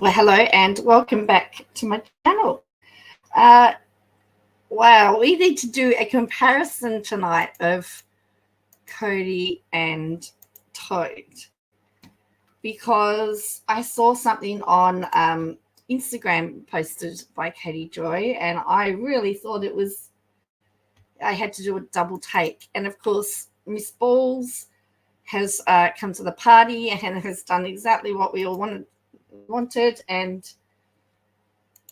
Well, hello and welcome back to my channel. Uh, wow, we need to do a comparison tonight of Kody and Toad because I saw something on Instagram posted by Katie Joy and I really thought I had to do a double take. And of course, Miss Balls has come to the party and has done exactly what we all wanted and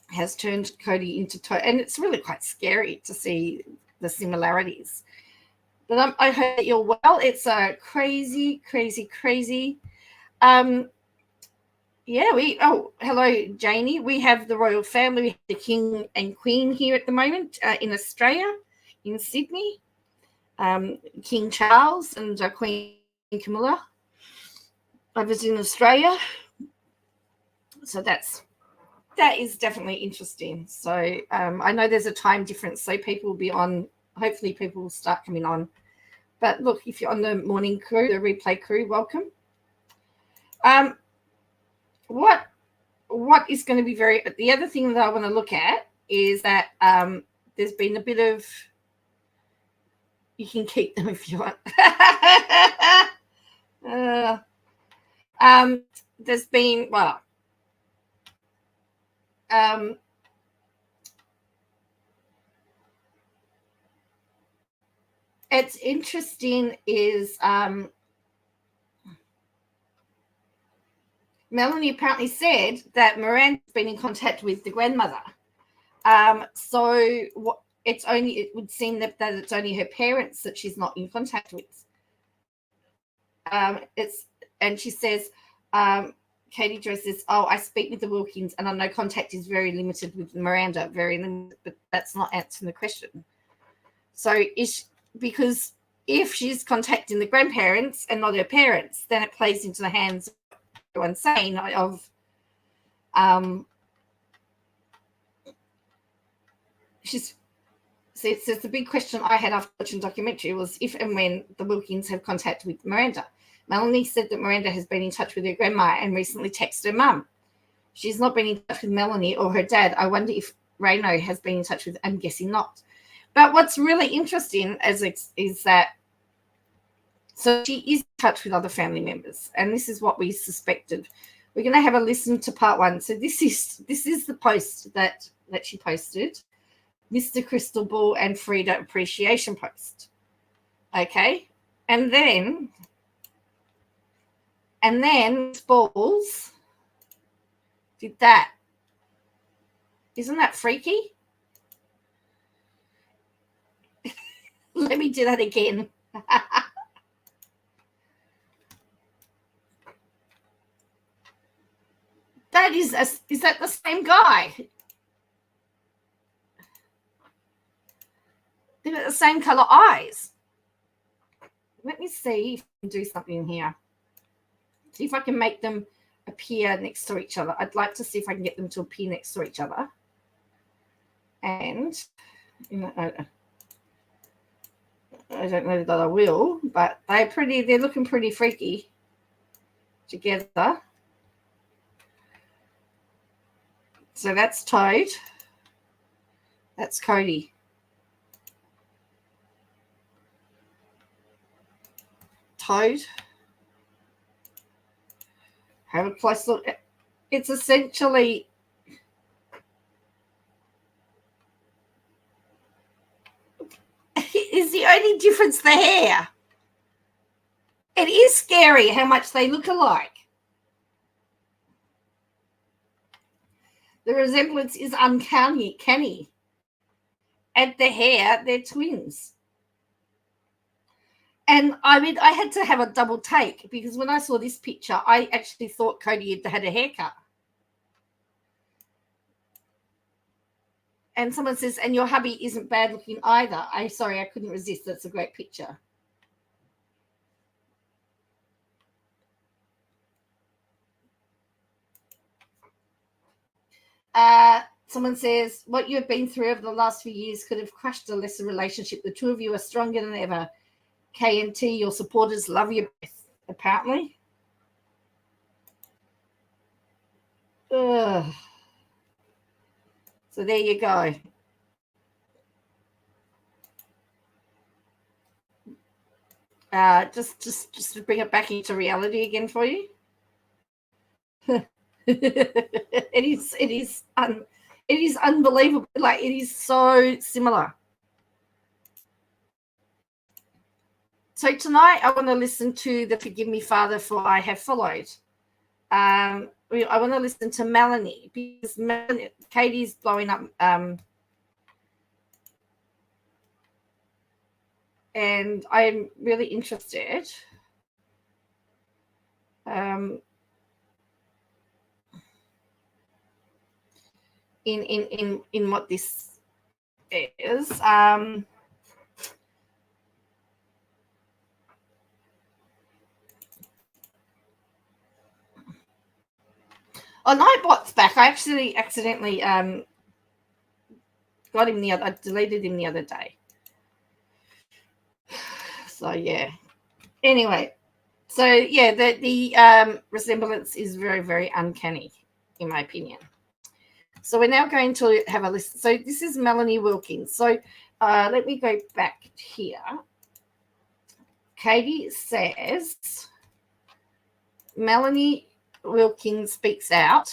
has turned Kody into Toad. And it's really quite scary to see the similarities. But I hope that you're well. It's a crazy. Hello, Janie. We have the royal family. We have the king and queen here at the moment in Australia, in Sydney. King Charles and Queen Camilla. I was in Australia. So that is definitely interesting. So I know there's a time difference, so people will be on. Hopefully people will start coming on. But look, if you're on the morning crew, the replay crew, welcome. What is going to be the other thing that I want to look at is that there's been a bit of, you can keep them if you want. There's been, it's interesting is Melanie apparently said that Miranda's been in contact with the grandmother. It would seem that it's only her parents that she's not in contact with. And she says, Katie Jo says, I speak with the Wilkins and I know contact is very limited with Miranda, very limited, but that's not answering the question. So because if she's contacting the grandparents and not her parents, then it plays into the hands of everyone saying of it says the big question I had after watching the documentary was if and when the Wilkins have contact with Miranda. Melanie said that Miranda has been in touch with her grandma and recently texted her mum. She's not been in touch with Melanie or her dad. I wonder if Rayno has been in touch with, I'm guessing not. But what's really interesting is that so she is in touch with other family members, and this is what we suspected. We're going to have a listen to part one. So this is the post that she posted, Mr. Crystal Ball and Frida Appreciation post. Okay, and then Balls did that. Isn't that freaky? Let me do that again. Is that the same guy? They've got the same color eyes. Let me see if I can do something here. See if I can make them appear next to each other. I'd like to see if I can get them to appear next to each other. And I don't know that I will, but they're looking pretty freaky together. So that's Toad. That's Kody. Toad. Have a close look. It's essentially is the only difference the hair. It is scary how much they look alike. The resemblance is uncanny. And the hair, they're twins. And I mean, I had to have a double take because when I saw this picture, I actually thought Kody had a haircut. And someone says, and your hubby isn't bad looking either. I couldn't resist. That's a great picture. Someone says, what you have been through over the last few years could have crushed a lesser relationship. The two of you are stronger than ever. KNT, your supporters love you both, apparently. So there you go. Just to bring it back into reality again for you. it is unbelievable. Like, it is so similar. So tonight I want to listen to the Forgive Me, Father, for I Have Followed. I want to listen to Melanie, because Kody's blowing up, and I'm really interested in what this is. Oh, Nightbot's back. I actually accidentally got him I deleted him the other day. So yeah. Anyway, so yeah, the resemblance is very, very uncanny, in my opinion. So we're now going to have a list. So this is Melanie Wilkins. So let me go back here. Kody says, Melanie Wilkins speaks out.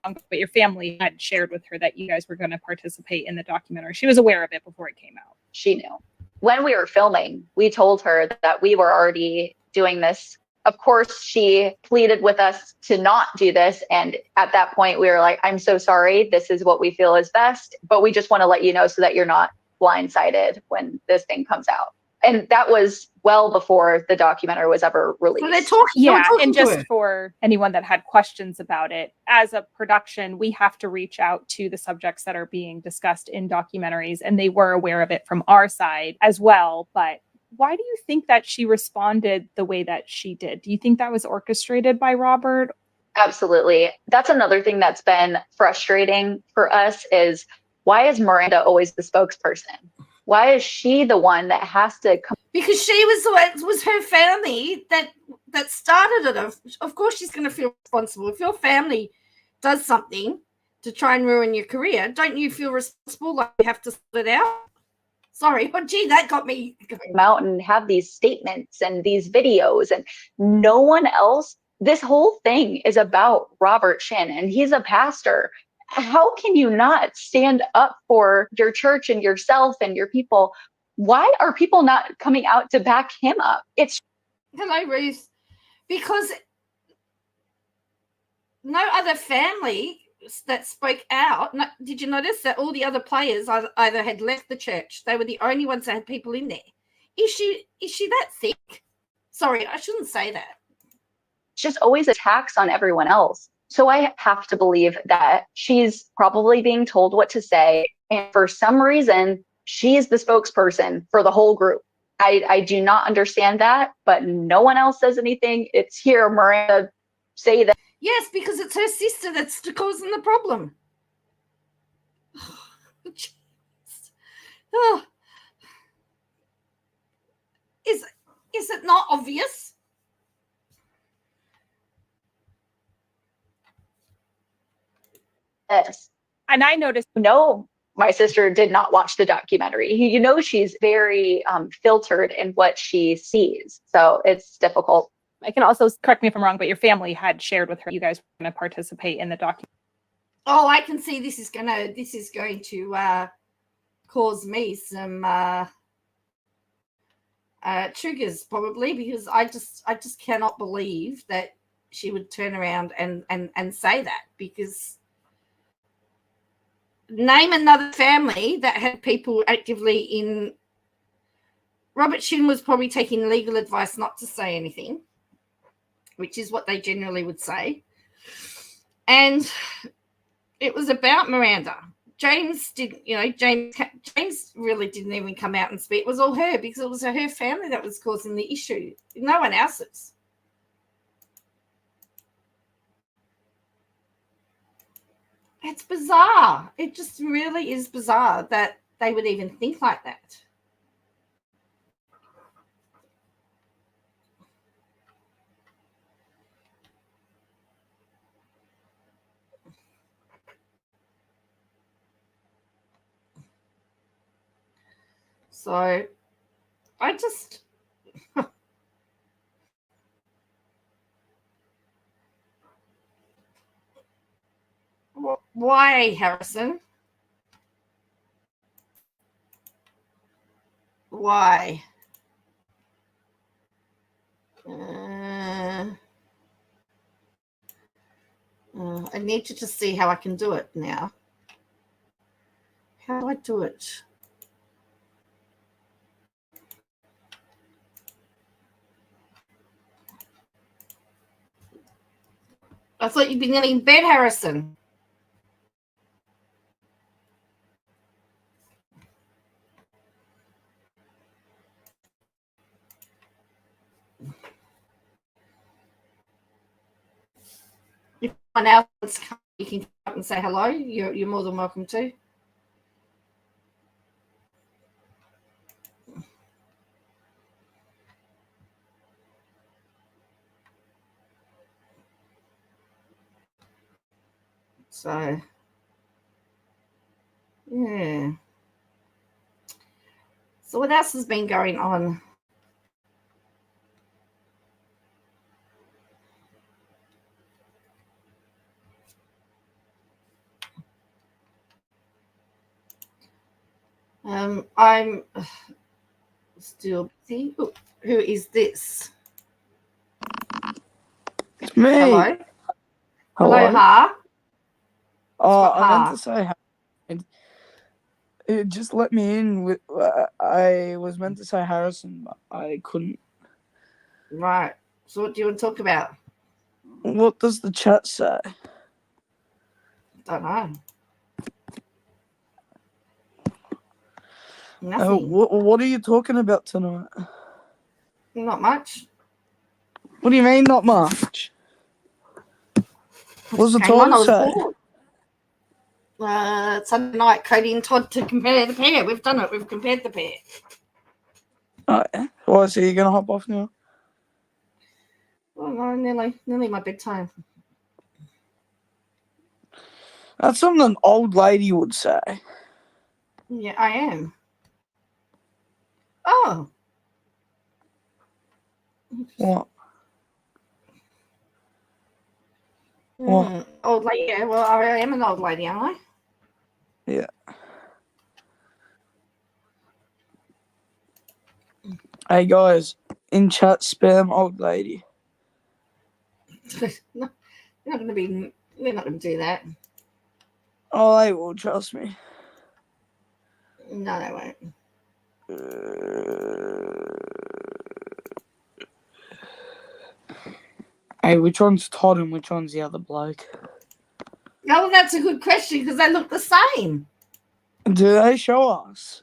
But your family had shared with her that you guys were going to participate in the documentary. She was aware of it before it came out. She knew. When we were filming, we told her that we were already doing this. Of course, she pleaded with us to not do this. And at that point, we were like, I'm so sorry. This is what we feel is best. But we just want to let you know so that you're not blindsided when this thing comes out. And that was well before the documentary was ever released. So they're talking and just her. For anyone that had questions about it, as a production, we have to reach out to the subjects that are being discussed in documentaries, and they were aware of it from our side as well. But why do you think that she responded the way that she did? Do you think that was orchestrated by Robert? Absolutely. That's another thing that's been frustrating for us is, why is Miranda always the spokesperson? Why is she the one that has to come? Because she was her family that started it. Of course she's going to feel responsible. If your family does something to try and ruin your career, don't you feel responsible, like you have to sort it out? Sorry, but gee, that got me going. Come out and have these statements and these videos, and no one else. This whole thing is about Robert Shannon. He's a pastor. How can you not stand up for your church and yourself and your people? Why are people not coming out to back him up? Hello, Ruth. Because no other family that spoke out. No, did you notice that all the other players either had left the church? They were the only ones that had people in there. Is she that thick? Sorry, I shouldn't say that. It's just always attacks on everyone else. So I have to believe that she's probably being told what to say. And for some reason, she's the spokesperson for the whole group. I do not understand that, but no one else says anything. It's here, Miranda, say that. Yes, because it's her sister that's causing the problem. Oh. Is it not obvious? Yes. And I noticed. No, my sister did not watch the documentary. You know, she's very filtered in what she sees. So it's difficult. I can also, correct me if I'm wrong, but your family had shared with her you guys were going to participate in the documentary. Oh, I can see this is going to cause me some triggers, probably, because I just cannot believe that she would turn around and say that. Because name another family that had people actively in. Robert Shin was probably taking legal advice not to say anything, which is what they generally would say. And it was about Miranda. James really didn't even come out and speak. It was all her, because it was her family that was causing the issue, no one else's. It's bizarre. It just really is bizarre that they would even think like that. So I just why, Harrison? Why? I need to just see how I can do it now. How do I do it? I thought you'd be nearly in bed, Harrison. If anyone else comes, you can come up and say hello. You're more than welcome to. So, yeah. So what else has been going on? I'm still busy. Ooh, who is this? It's me. Hello. Hello. Ha. Oh, I meant Ha. to say hi. It just let me in with. I was meant to say Harrison, but I couldn't. Right. So what do you want to talk about? What does the chat say? Don't know. Nothing. What are you talking about tonight? Not much. What do you mean, not much? What's the Came on, I title was say? bored. Sunday night, Kody and Todd to compare the pair. We've done it. We've compared the pair. Oh, yeah. Why, so you're going to hop off now? Well, no, nearly my bedtime. That's something an old lady would say. Yeah, I am. Oh. What? What? Old lady. Yeah, well, I am an old lady, aren't I? Yeah. Hey, guys. In chat, spam old lady. No, we're not going to do that. Oh, they will, trust me. No, they won't. Hey, which one's Todd and which one's the other bloke? Oh, well, that's a good question because they look the same. Do they show us?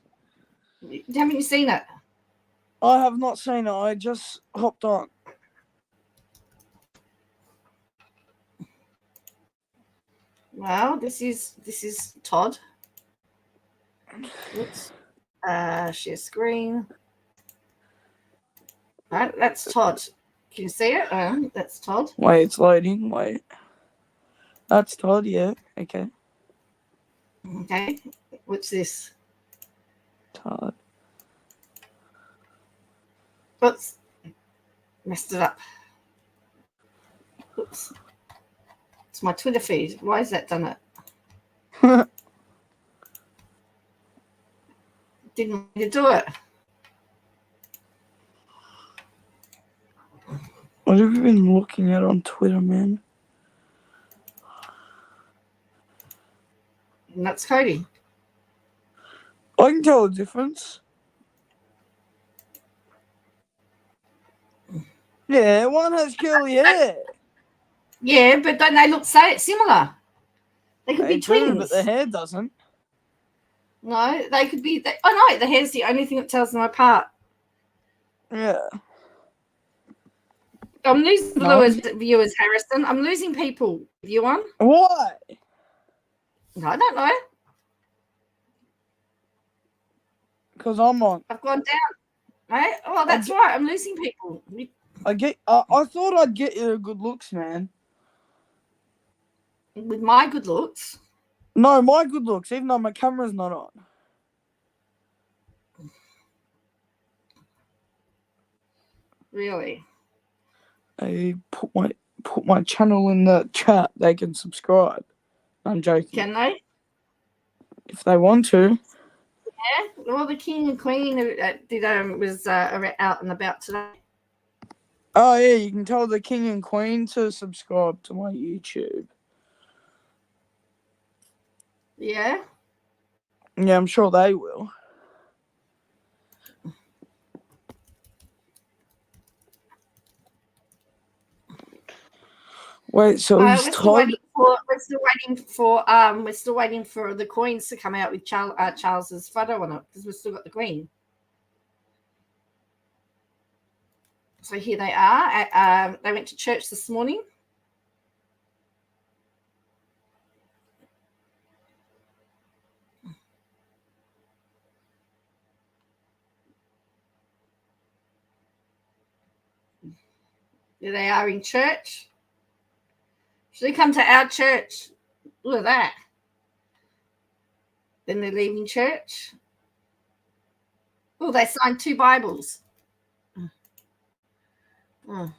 Haven't you seen it? I have not seen it. I just hopped on. Well, this is Todd. Oops. Share screen. Right, that's Todd. Can you see it? That's Todd. Wait, it's loading. Wait. That's Todd, yeah. Okay. Okay. What's this? Todd. Oops. Messed it up. Oops. It's my Twitter feed. Why has that done it? Didn't want to do it. What have you been looking at on Twitter, man? And that's Kody. I can tell the difference. Yeah, one has curly hair. Yeah, but don't they look similar? They could They be do, twins. but the hair doesn't. No, they could be. Oh no, the hair's the only thing that tells them apart. Yeah. I'm losing No. viewers, Harrison. I'm losing people. You on? Why? No, I don't know. Because I'm on. I've gone down. Right? Oh, that's right. I'm losing people. I thought I'd get you good looks, man. With my good looks. No, my good looks, even though my camera's not on. Really? I put my channel in the chat. They can subscribe. I'm joking. Can they? If they want to. Yeah. Well, the king and queen was out and about today. Oh yeah, you can tell the king and queen to subscribe to my YouTube. Yeah. Yeah, I'm sure they will. Wait, so he's Todd? We're still waiting for the coins to come out with Charles's photo on it because we've still got the Queen. So here they are. They went to church this morning. Here they are in church. Should they come to our church? Look at that. Then they're leaving church. Oh, they signed 2 Bibles. Oh.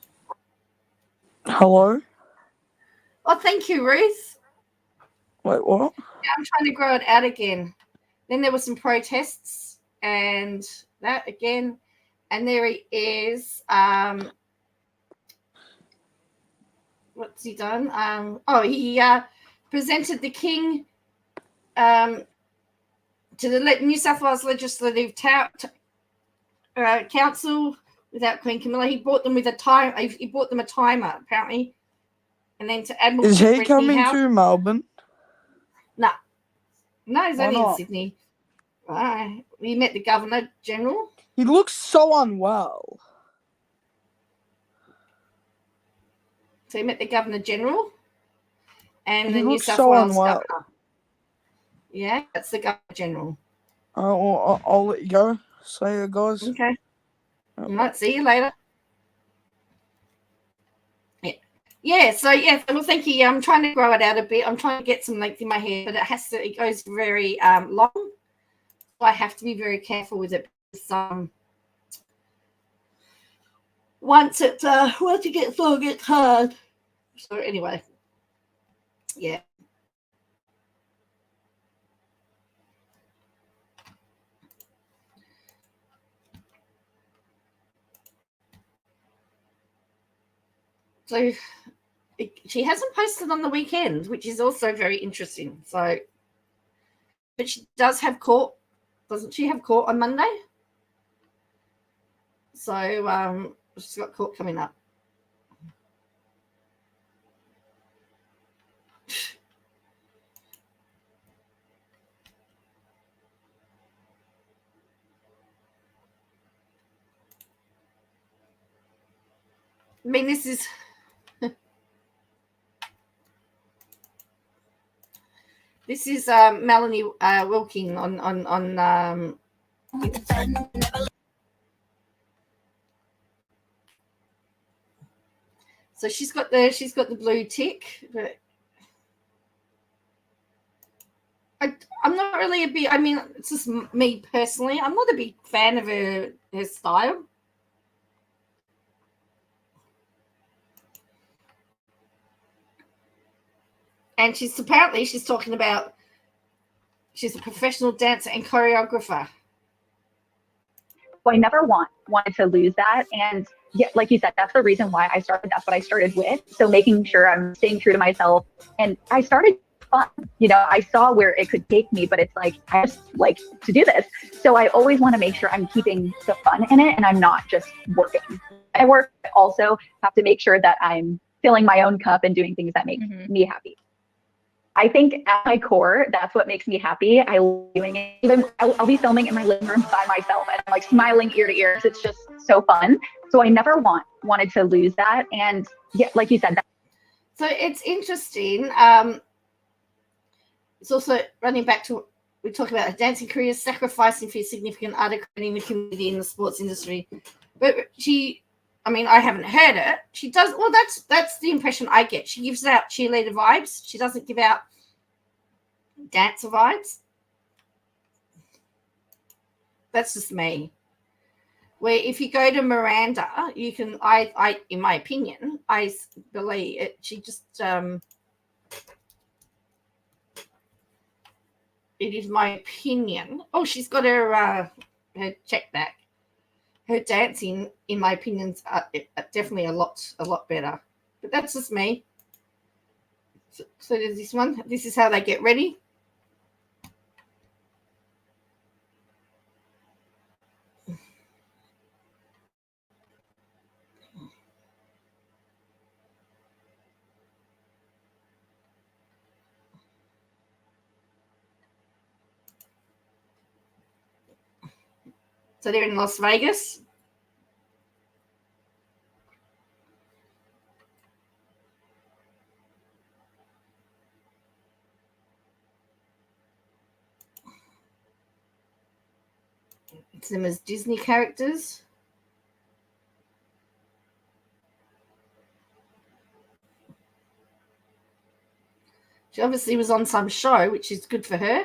Hello? Oh, thank you, Ruth. Wait, what? Yeah, I'm trying to grow it out again. Then there were some protests and that again. And there he is. What's he done? He presented the king to the New South Wales Legislative Council without Queen Camilla. He bought them with a time. He bought them a timer apparently, and then to Admiral. Is he coming to Melbourne? No, he's Why only in not? Sydney. We met the Governor General. He looks so unwell. So he met the Governor General and He the New looks South so Wales unwell. Governor. Yeah, that's the Governor General. Well, I'll let you go. See you guys. Okay. Might see you later. Yeah. So well, thank you. I'm trying to grow it out a bit. I'm trying to get some length in my hair, but it goes very long. So I have to be very careful with it because once it gets long, it gets hard. So anyway, yeah. So she hasn't posted on the weekend, which is also very interesting. So, but she does have court, doesn't she? Have court on Monday. So she's got court coming up. I mean, this is. This is Melanie Wilking on so she's got the blue tick, but I'm not really a big. I mean, it's just me personally. I'm not a big fan of her style. And she's talking about she's a professional dancer and choreographer. So I never wanted to lose that. And yeah, like you said, that's the reason why I started. That's what I started with. So making sure I'm staying true to myself. And I started fun. I saw where it could take me, but it's like, I just like to do this. So I always want to make sure I'm keeping the fun in it and I'm not just working. I work, but also have to make sure that I'm filling my own cup and doing things that make me happy. I think at my core, that's what makes me happy. I love doing it. Even I'll be filming in my living room by myself and I'm like smiling ear to ear. It's just so fun. So I never wanted to lose that. And yeah, like you said. So it's interesting. It's also running back to we talk about a dancing career, sacrificing for your significant other in the community in the sports industry. But I haven't heard it. She does. Well, that's the impression I get. She gives out cheerleader vibes. She doesn't give out dancer vibes. That's just me. where if you go to Miranda, you can, I in my opinion, I believe it, she just, it is my opinion. Oh, she's got her check back. Her dancing, in my opinion, is definitely a lot better. But that's just me. So there's this one. This is how they get ready. So they're in Las Vegas. It's them as Disney characters. She obviously was on some show, which is good for her.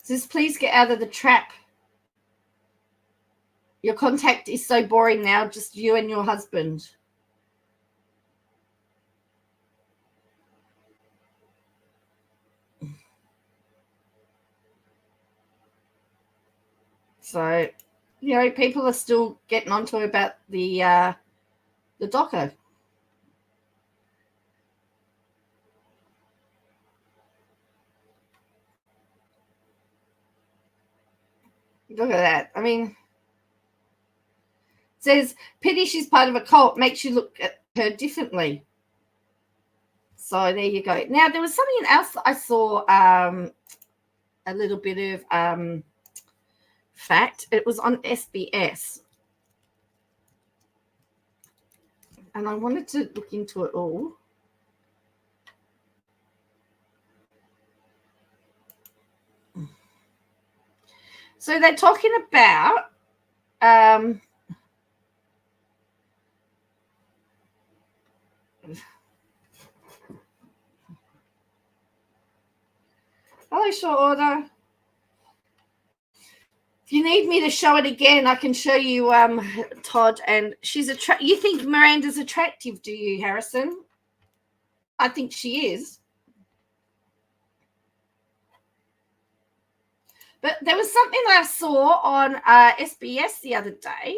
Says, please get out of the trap. Your contact is so boring now, just you and your husband. So, you know, people are still getting onto her about the doco. Look at that. I mean, it says, pity she's part of a cult makes you look at her differently. So there you go. Now, there was something else I saw a little bit of fact. It was on SBS. And I wanted to look into it all. So they're talking about hello, short order. If you need me to show it again, I can show you Todd. And she's you think Miranda's attractive, do you, Harrison? I think she is. But there was something that I saw on SBS the other day.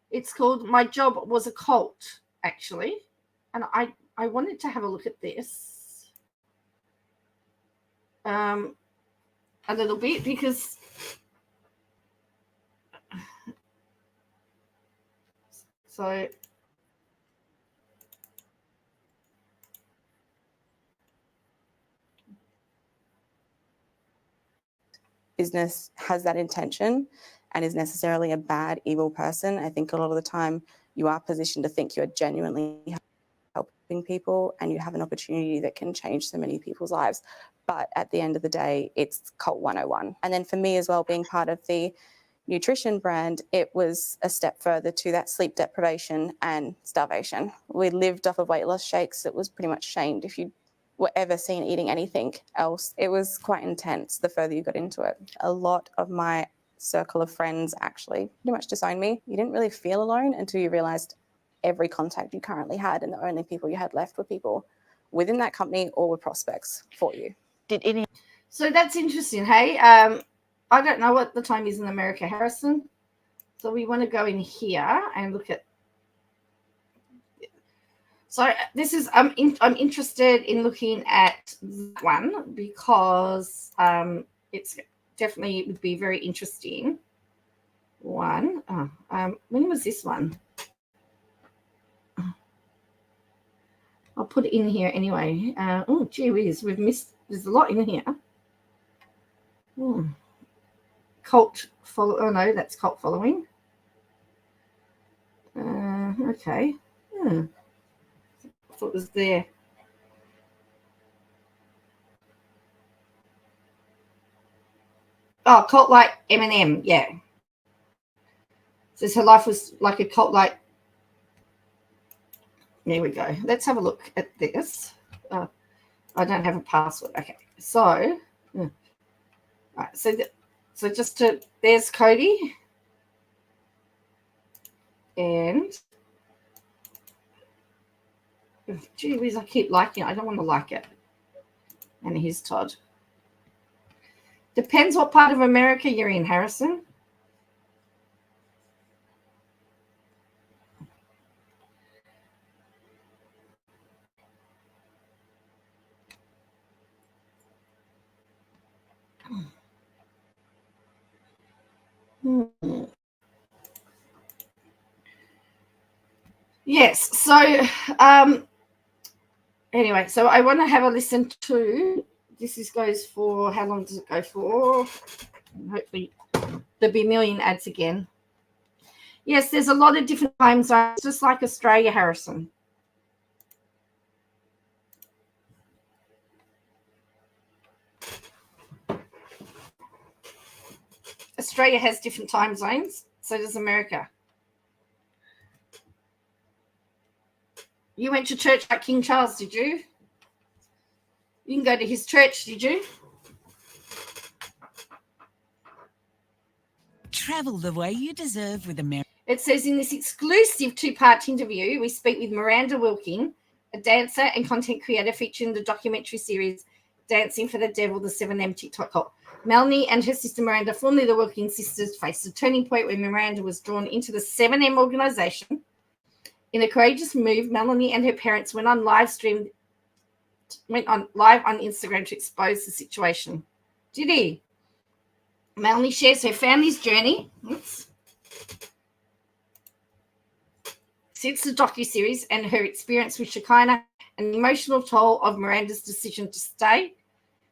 It's called My Job Was a Cult, actually. And I wanted to have a look at this a little bit because so business has that intention and is necessarily a bad, evil person. I think a lot of the time you are positioned to think you're genuinely helping people and you have an opportunity that can change so many people's lives. But at the end of the day, it's Cult 101. And then for me as well, being part of the nutrition brand, it was a step further to that sleep deprivation and starvation. We lived off of weight loss shakes. It was pretty much shamed if you were ever seen eating anything else. It was quite intense the further you got into it. A lot of my circle of friends actually pretty much disowned me. You didn't really feel alone until you realized every contact you currently had and the only people you had left were people within that company or were prospects for you. So that's interesting, hey? I don't know what the time is in America, Harrison. So we want to go in here and look at. So this is I'm interested in looking at that one because it's definitely would be very interesting. One. When was this one? I'll put it in here anyway. Oh, gee whiz, we've missed. There's a lot in here. Cult follow. Oh no, that's cult following. Okay. I thought it was there. Oh, cult like Eminem. Yeah. Says her life was like a cult like. There we go. Let's have a look at this. I don't have a password. Okay, so right, so there's Kody, and gee whiz, I keep liking it. I don't want to like it. And here's Todd. Depends what part of America you're in, Harrison. Yes. So anyway, so I want to have a listen to this. Goes for how long does it go for? Hopefully there'll be a million ads again. Yes, there's a lot of different time zones, just like Australia, Harrison. Australia has different time zones, so does America. You went to church like King Charles, did you? You can go to his church, did you? Travel the way you deserve with America. It says in this exclusive two-part interview, we speak with Miranda Wilking, a dancer and content creator featured in the documentary series Dancing for the Devil, the 7M TikTok cult. Melanie and her sister Miranda, formerly the Wilking sisters, faced a turning point when Miranda was drawn into the 7M organization. In a courageous move, Melanie and her parents went live on Instagram to expose the situation. Did he? Melanie shares her family's journey since the docuseries and her experience with Shekinah and the emotional toll of Miranda's decision to stay.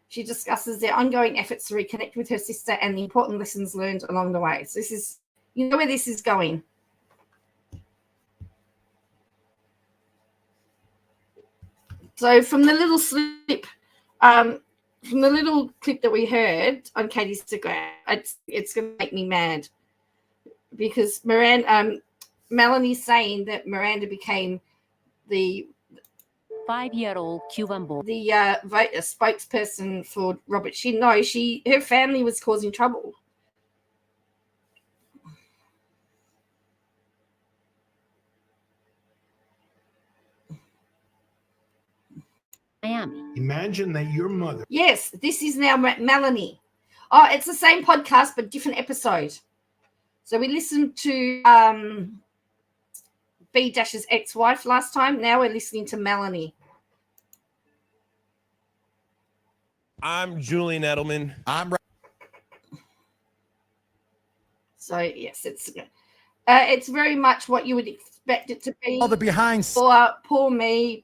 She discusses their ongoing efforts to reconnect with her sister and the important lessons learned along the way. So this is, you know where this is going. So from the little slip, from the little clip that we heard on Katie's Instagram, it's going to make me mad because Melanie's saying that Miranda became the 5-year-old Cuban boy. The spokesperson for Robert Shin. No, her family was causing trouble. Miami. Imagine that your mother. Yes, this is now Melanie. Oh, it's the same podcast but different episode. So we listened to B-Dash's ex-wife last time. Now we're listening to Melanie. I'm Julian Edelman. So yes, it's very much what you would expect it to be. All the behind. For poor me.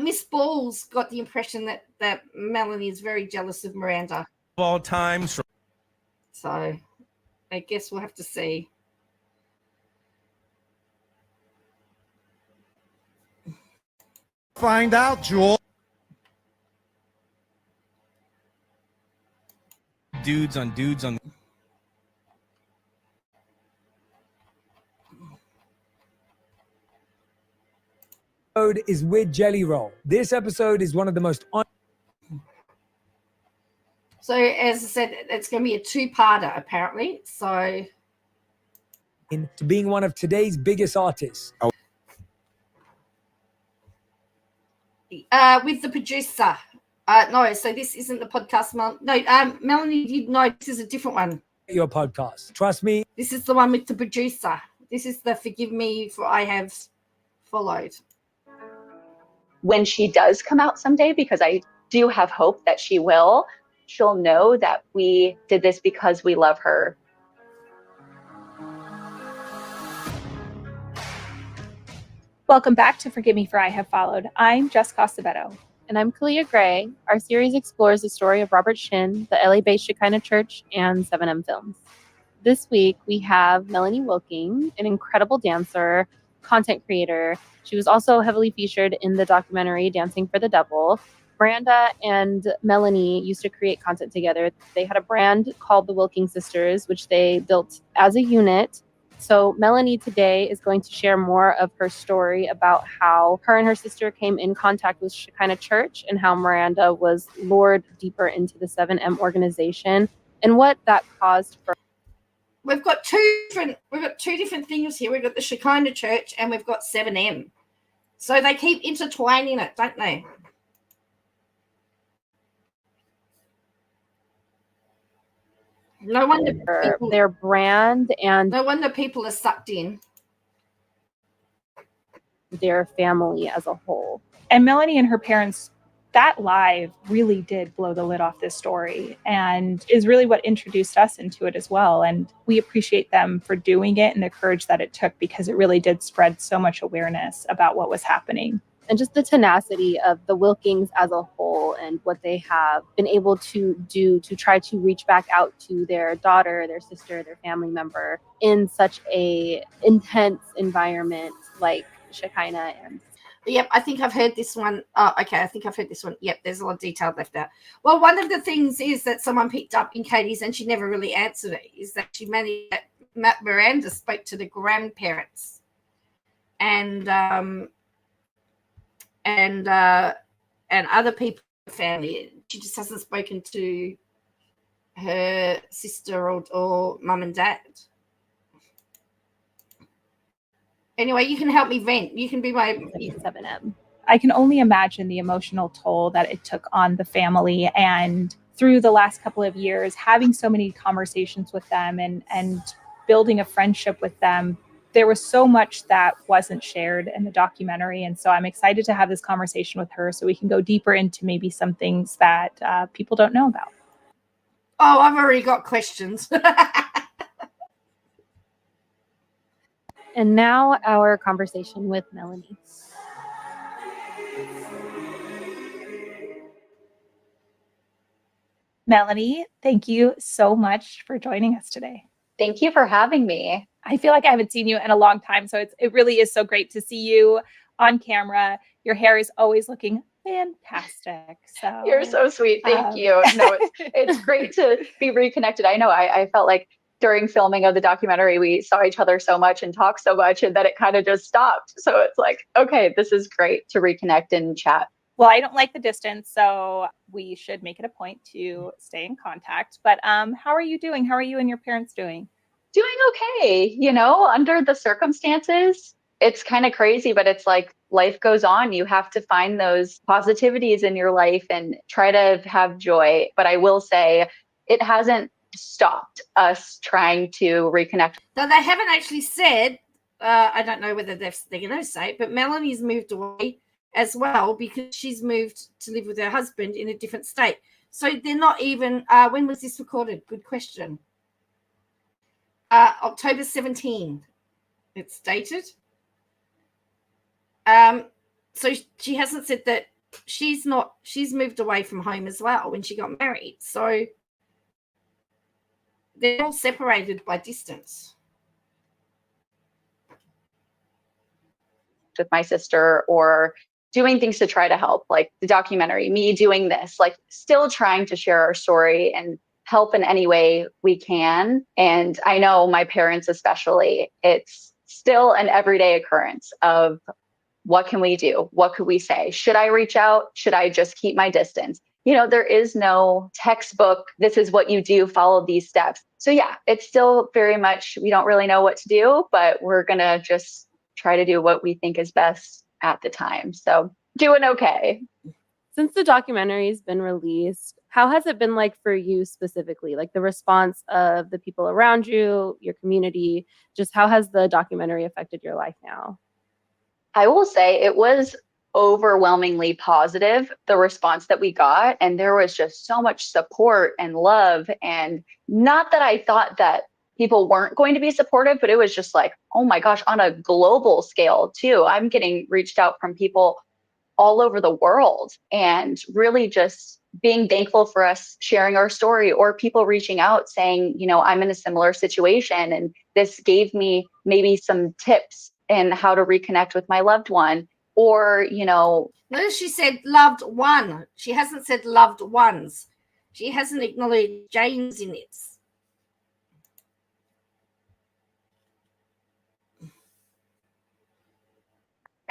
Miss Balls got the impression that Melanie is very jealous of Miranda. All times. So I guess we'll have to see. Find out, Jewel. Dudes on. Episode is with Jelly Roll. This episode is one of the most So as I said, it's going to be a two-parter apparently. So to being one of today's biggest artists. With the producer. No, so this isn't the podcast. Melanie did know this is a different one. Your podcast. Trust me. This is the one with the producer. This is the Forgive Me for I Have Followed. When she does come out someday, because I do have hope that she will, she'll know that we did this because we love her. Welcome back to Forgive Me for I Have Followed. I'm Jess Costavetto. And I'm Kalia Gray. Our series explores the story of Robert Shin, the LA-based Shekinah Church, and 7M Films. This week, we have Melanie Wilking, an incredible dancer, content creator. She was also heavily featured in the documentary Dancing for the Devil. Miranda and Melanie used to create content together. They had a brand called the Wilking Sisters, which they built as a unit So Melanie today is going to share more of her story about how her and her sister came in contact with Shekinah Church and how Miranda was lured deeper into the 7M organization and what that caused for. We've got two different things here. We've got the Shekinah Church and we've got 7M. So they keep intertwining it, don't they? No wonder their brand and no wonder people are sucked in. Their family as a whole. And Melanie and her parents, that live really did blow the lid off this story and is really what introduced us into it as well. And we appreciate them for doing it and the courage that it took, because it really did spread so much awareness about what was happening. And just the tenacity of the Wilkings as a whole and what they have been able to do to try to reach back out to their daughter, their sister, their family member in such a intense environment like Shekinah. And Yep, I think I've heard this one. Oh, okay, I think I've heard this one. Yep, there's a lot of detail left out. Well, one of the things is that someone picked up in Kody's and she never really answered it, is that she managed that Miranda spoke to the grandparents and other people in the family. She just hasn't spoken to her sister or mum and dad. Anyway, you can help me vent. You can be my 7M. I can only imagine the emotional toll that it took on the family. And through the last couple of years, having so many conversations with them and building a friendship with them, there was so much that wasn't shared in the documentary. And so I'm excited to have this conversation with her so we can go deeper into maybe some things that people don't know about. Oh, I've already got questions. And now our conversation with Melanie. Melanie, thank you so much for joining us today. Thank you for having me. I feel like I haven't seen you in a long time, so it really is so great to see you on camera. Your hair is always looking fantastic. So You're so sweet. Thank you. No, it's great to be reconnected. I know I felt like during filming of the documentary, we saw each other so much and talked so much, and then it kind of just stopped. So it's like, okay, this is great to reconnect and chat. Well, I don't like the distance, so we should make it a point to stay in contact. But how are you doing? How are you and your parents doing? Doing okay. You know, under the circumstances, it's kind of crazy, but it's like life goes on. You have to find those positivities in your life and try to have joy. But I will say it hasn't stopped us trying to reconnect. No, they haven't actually said, I don't know whether they're going to say it, but Melanie's moved away as well because she's moved to live with her husband in a different state. So they're not even, when was this recorded? Good question. October 17, it's dated. So she hasn't said that she's moved away from home as well when she got married. So they're all separated by distance. With my sister or doing things to try to help, like the documentary, me doing this, like still trying to share our story and help in any way we can. And I know my parents especially, it's still an everyday occurrence of what can we do? What could we say? Should I reach out? Should I just keep my distance? You know, there is no textbook, this is what you do, follow these steps. So yeah, it's still very much, we don't really know what to do, but we're going to just try to do what we think is best at the time. So doing okay. Since the documentary's been released, how has it been like for you specifically? Like the response of the people around you, your community, just how has the documentary affected your life now? I will say it was overwhelmingly positive, the response that we got. And there was just so much support and love. And not that I thought that people weren't going to be supportive, but it was just like, oh my gosh, on a global scale too. I'm getting reached out from people all over the world and really just being thankful for us sharing our story, or people reaching out saying, you know, I'm in a similar situation and this gave me maybe some tips in how to reconnect with my loved one. Or, you know, No, she said loved one. She hasn't said loved ones. She hasn't acknowledged James in it.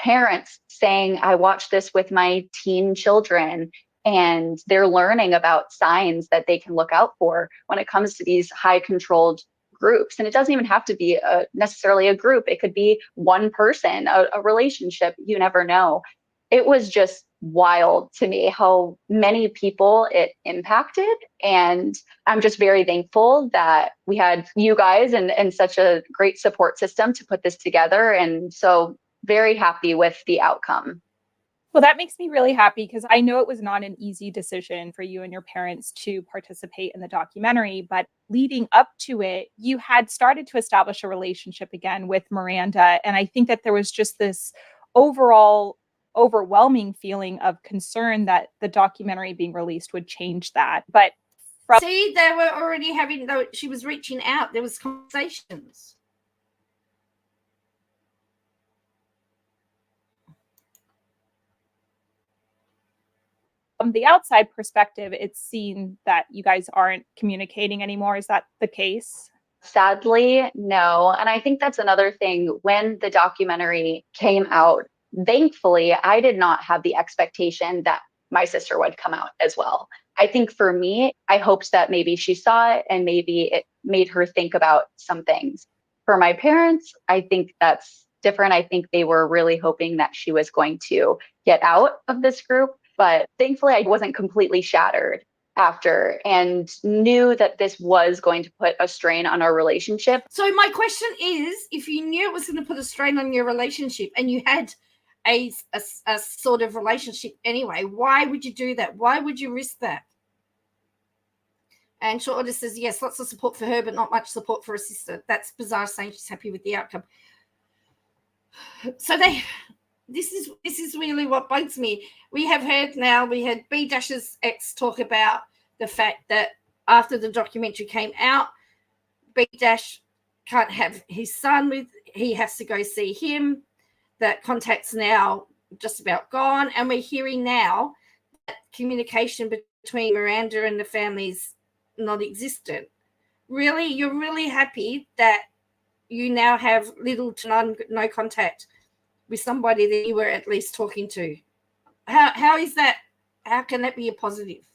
parents saying, I watched this with my teen children, and they're learning about signs that they can look out for when it comes to these high controlled groups. And it doesn't even have to be necessarily a group. It could be one person, a relationship. You never know. It was just wild to me how many people it impacted. And I'm just very thankful that we had you guys and such a great support system to put this together. And so very happy with the outcome. Well, that makes me really happy because I know it was not an easy decision for you and your parents to participate in the documentary, but leading up to it, you had started to establish a relationship again with Miranda. And I think that there was just this overall overwhelming feeling of concern that the documentary being released would change that. But see, they were already having, though she was reaching out, there was conversations. From the outside perspective, it's seen that you guys aren't communicating anymore. Is that the case? Sadly, no. And I think that's another thing. When the documentary came out, thankfully, I did not have the expectation that my sister would come out as well. I think for me, I hoped that maybe she saw it and maybe it made her think about some things. For my parents, I think that's different. I think they were really hoping that she was going to get out of this group. But thankfully, I wasn't completely shattered after and knew that this was going to put a strain on our relationship. So my question is, if you knew it was going to put a strain on your relationship and you had a sort of relationship anyway, why would you do that? Why would you risk that? And Shorter says, yes, lots of support for her, but not much support for her sister. That's bizarre, saying she's happy with the outcome. So this is really what bugs me. We have heard now, we had B-Dash's ex talk about the fact that after the documentary came out, B-Dash can't have his son with, he has to go see him. That contact's now just about gone. And we're hearing now that communication between Miranda and the family's non-existent. Really, you're really happy that you now have little to no contact with somebody that you were at least talking to. How is that? How can that be a positive?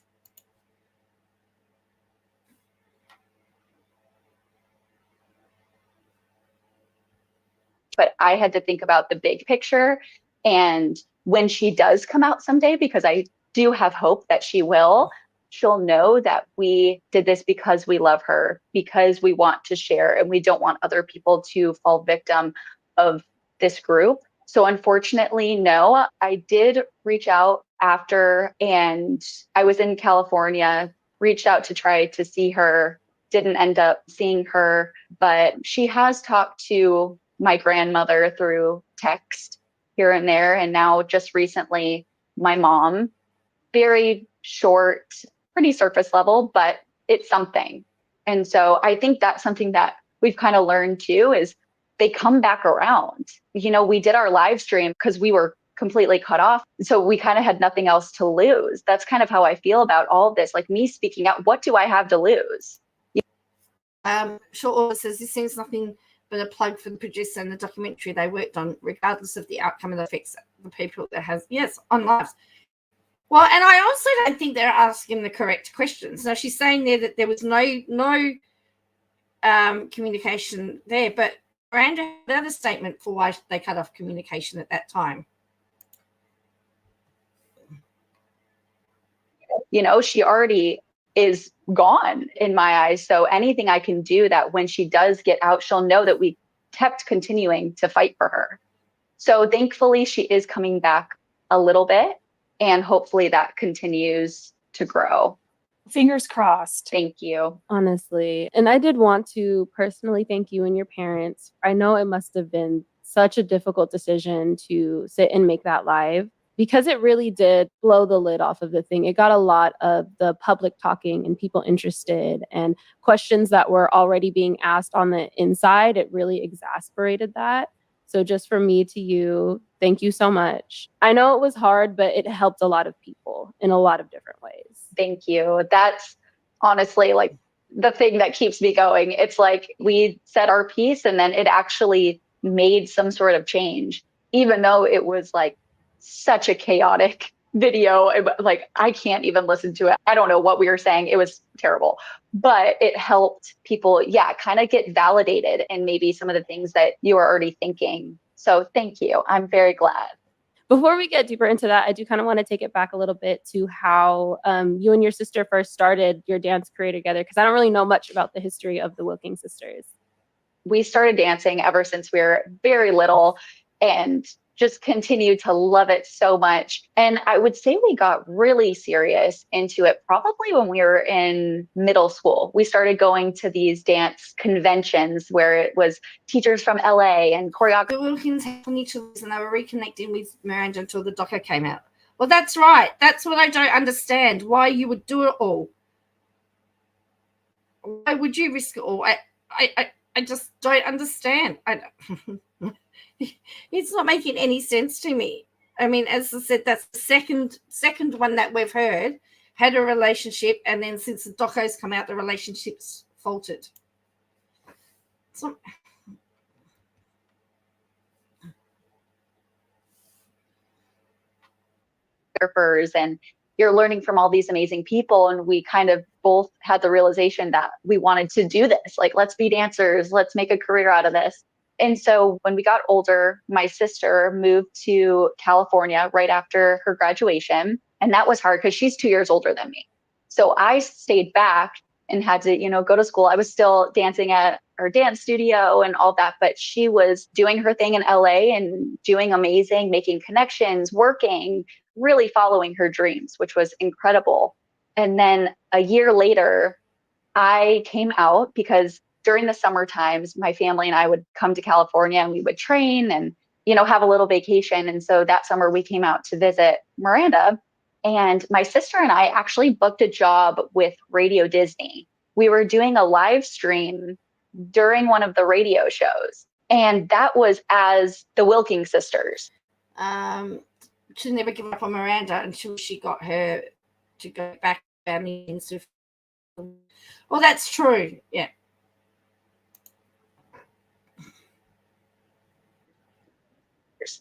But I had to think about the big picture. And when she does come out someday, because I do have hope that she will, she'll know that we did this because we love her, because we want to share, and we don't want other people to fall victim of this group. So unfortunately, no, I did reach out after, and I was in California, reached out to try to see her, didn't end up seeing her, but she has talked to my grandmother through text here and there. And now just recently, my mom, very short, pretty surface level, but it's something. And so I think that's something that we've kind of learned too, is they come back around. You know, we did our live stream because we were completely cut off. So we kind of had nothing else to lose. That's kind of how I feel about all of this. Like me speaking out, what do I have to lose? Short Order says this seems nothing but a plug for the producer and the documentary they worked on, regardless of the outcome and affects the people that has, yes, on lives. Well, and I also don't think they're asking the correct questions. Now, she's saying there that there was no communication there, but Miranda had another statement for why they cut off communication at that time. You know, she already is gone in my eyes. So anything I can do that when she does get out, she'll know that we kept continuing to fight for her. So thankfully, she is coming back a little bit, and hopefully that continues to grow. Fingers crossed. Thank you. Honestly. And I did want to personally thank you and your parents. I know it must have been such a difficult decision to sit and make that live, because it really did blow the lid off of the thing. It got a lot of the public talking and people interested, and questions that were already being asked on the inside. It really exasperated that. So just from me to you, thank you so much. I know it was hard, but it helped a lot of people in a lot of different ways. Thank you. That's honestly like the thing that keeps me going. It's like we said our piece and then it actually made some sort of change. even though it was like such a chaotic video. Like, I can't even listen to it. I don't know what we were saying. It was terrible, but it helped people, kind of get validated in maybe some of the things that you were already thinking. So thank you. I'm very glad. Before we get deeper into that, I do kind of want to take it back a little bit to how you and your sister first started your dance career together, because I don't really know much about the history of the Wilking sisters. We started dancing ever since we were very little and just continued to love it so much. And I would say we got really serious into it probably when we were in middle school. We started going to these dance conventions where it was teachers from LA and choreographers. The Wilkins had 22 and they were reconnecting with Miranda until the doco came out. Well, that's right. That's what I don't understand. Why you would do it all. Why would you risk it all? I just don't understand. It's not making any sense to me. I mean, as I said, that's the second one that we've heard had a relationship, and then since the docos come out, the relationship's faltered. So, and you're learning from all these amazing people, and we kind of both had the realization that we wanted to do this. Like, let's be dancers, let's make a career out of this. And so when we got older, my sister moved to California right after her graduation, and that was hard because she's 2 years older than me. So I stayed back and had to, go to school. I was still dancing at her dance studio and all that, but she was doing her thing in LA and doing amazing, making connections, working, really following her dreams, which was incredible. And then a year later, I came out because during the summer times, my family and I would come to California and we would train and, have a little vacation. And so that summer we came out to visit Miranda, and my sister and I actually booked a job with Radio Disney. We were doing a live stream during one of the radio shows, and that was as the Wilking sisters. She never give up on Miranda until she got her to go back into. Well, that's true. Yeah.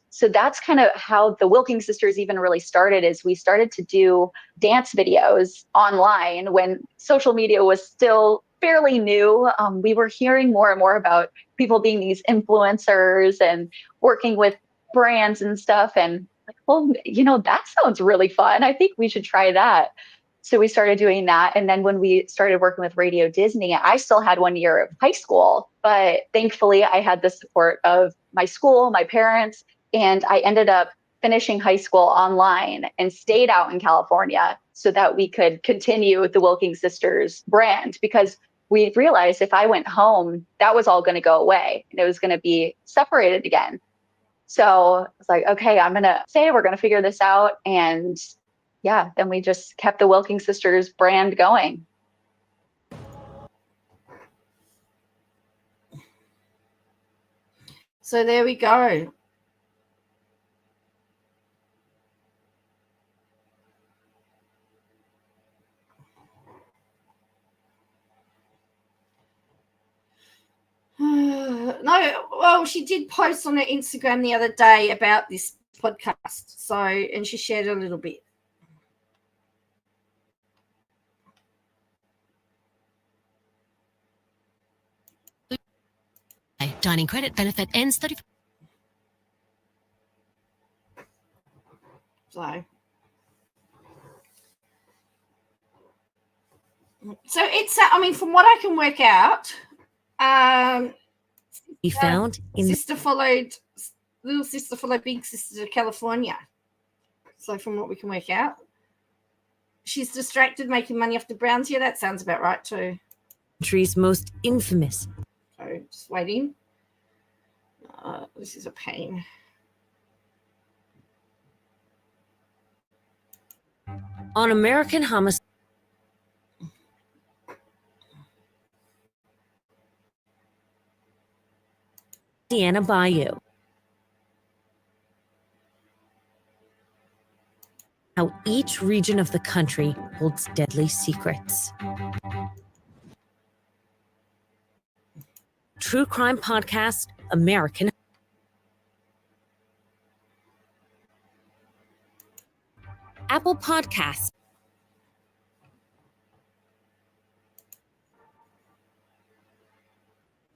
So that's kind of how the Wilking sisters even really started, is we started to do dance videos online when social media was still fairly new. We were hearing more and more about people being these influencers and working with brands and stuff. And like, well, that sounds really fun. I think we should try that. So we started doing that. And then when we started working with Radio Disney, I still had 1 year of high school, but thankfully I had the support of my school, my parents, and I ended up finishing high school online and stayed out in California so that we could continue the Wilking sisters brand, because we realized if I went home, that was all going to go away and it was going to be separated again. So it's like, okay, I'm going to say we're going to figure this out. And then we just kept the Wilking sisters brand going. So there we go. No, well, she did post on her Instagram the other day about this podcast. So, and she shared a little bit. Dining credit benefit ends 30. So it's, I mean, from what I can work out, Be found in little sister followed big sister to California. So from what we can work out, she's distracted making money off the Browns. Yeah, that sounds about right too. country's most infamous. So just waiting. This is a pain. On American homicide. Indiana Bayou. How each region of the country holds deadly secrets. True crime podcast, American. Apple Podcasts,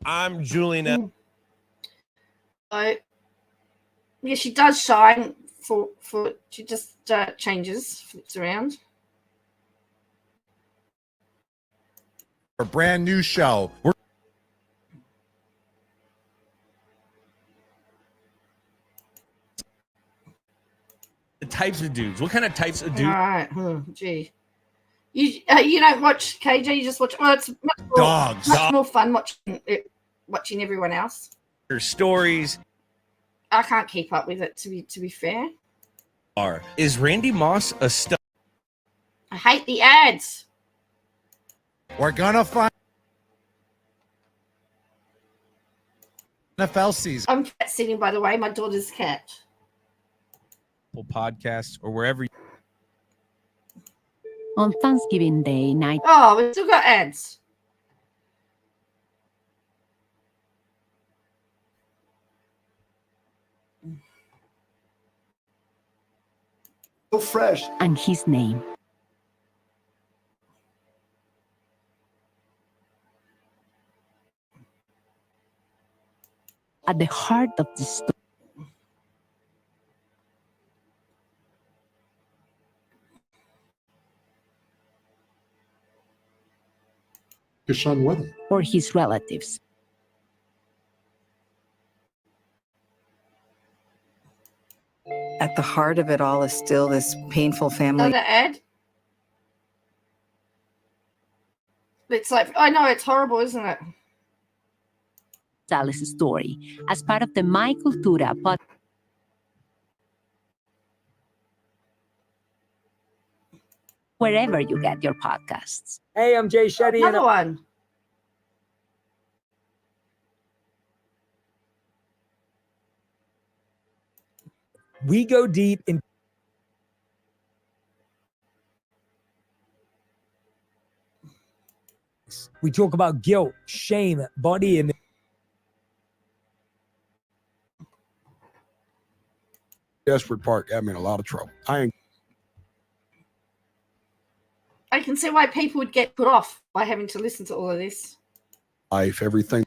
I'm Julian. So, yeah, she does shine for she just changes, flips around. A brand new show. The types of dudes. What kind of types of dudes? All right. Gee. You don't watch KJ, you just watch. Well, it's much more fun watching everyone else. Their stories. I can't keep up with it, to be fair. Is Randy Moss a stud? I hate the ads. We're gonna find NFL season. I'm cat sitting, by the way, my daughter's cat. Podcasts or wherever. On Thanksgiving Day night. Oh, we still got ads. So fresh. And his name. At the heart of the story. Deshaun Weather. Or his relatives. At the heart of it all is still this painful family. Another ad. It's like, I know it's horrible, isn't it? Dallas story as part of the My Cultura podcast. Wherever you get your podcasts. Hey, I'm Jay Shetty. Another one. We go deep in. We talk about guilt, shame, body image. Desperate Park got me in a lot of trouble. I can see why people would get put off by having to listen to all of this. Life, everything.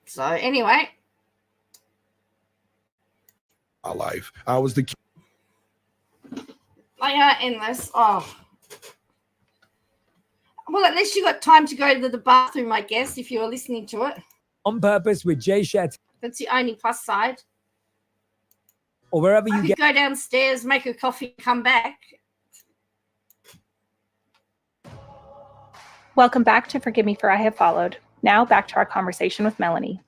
So anyway. My life. I was the kid. They are endless. Oh. Well, at least you got time to go to the bathroom, I guess, if you were listening to it. On Purpose with Jay Shetty. That's the only plus side. Or wherever you get. Go downstairs, make a coffee, come back. Welcome back to Forgive Me for I Have Followed. Now back to our conversation with Melanie.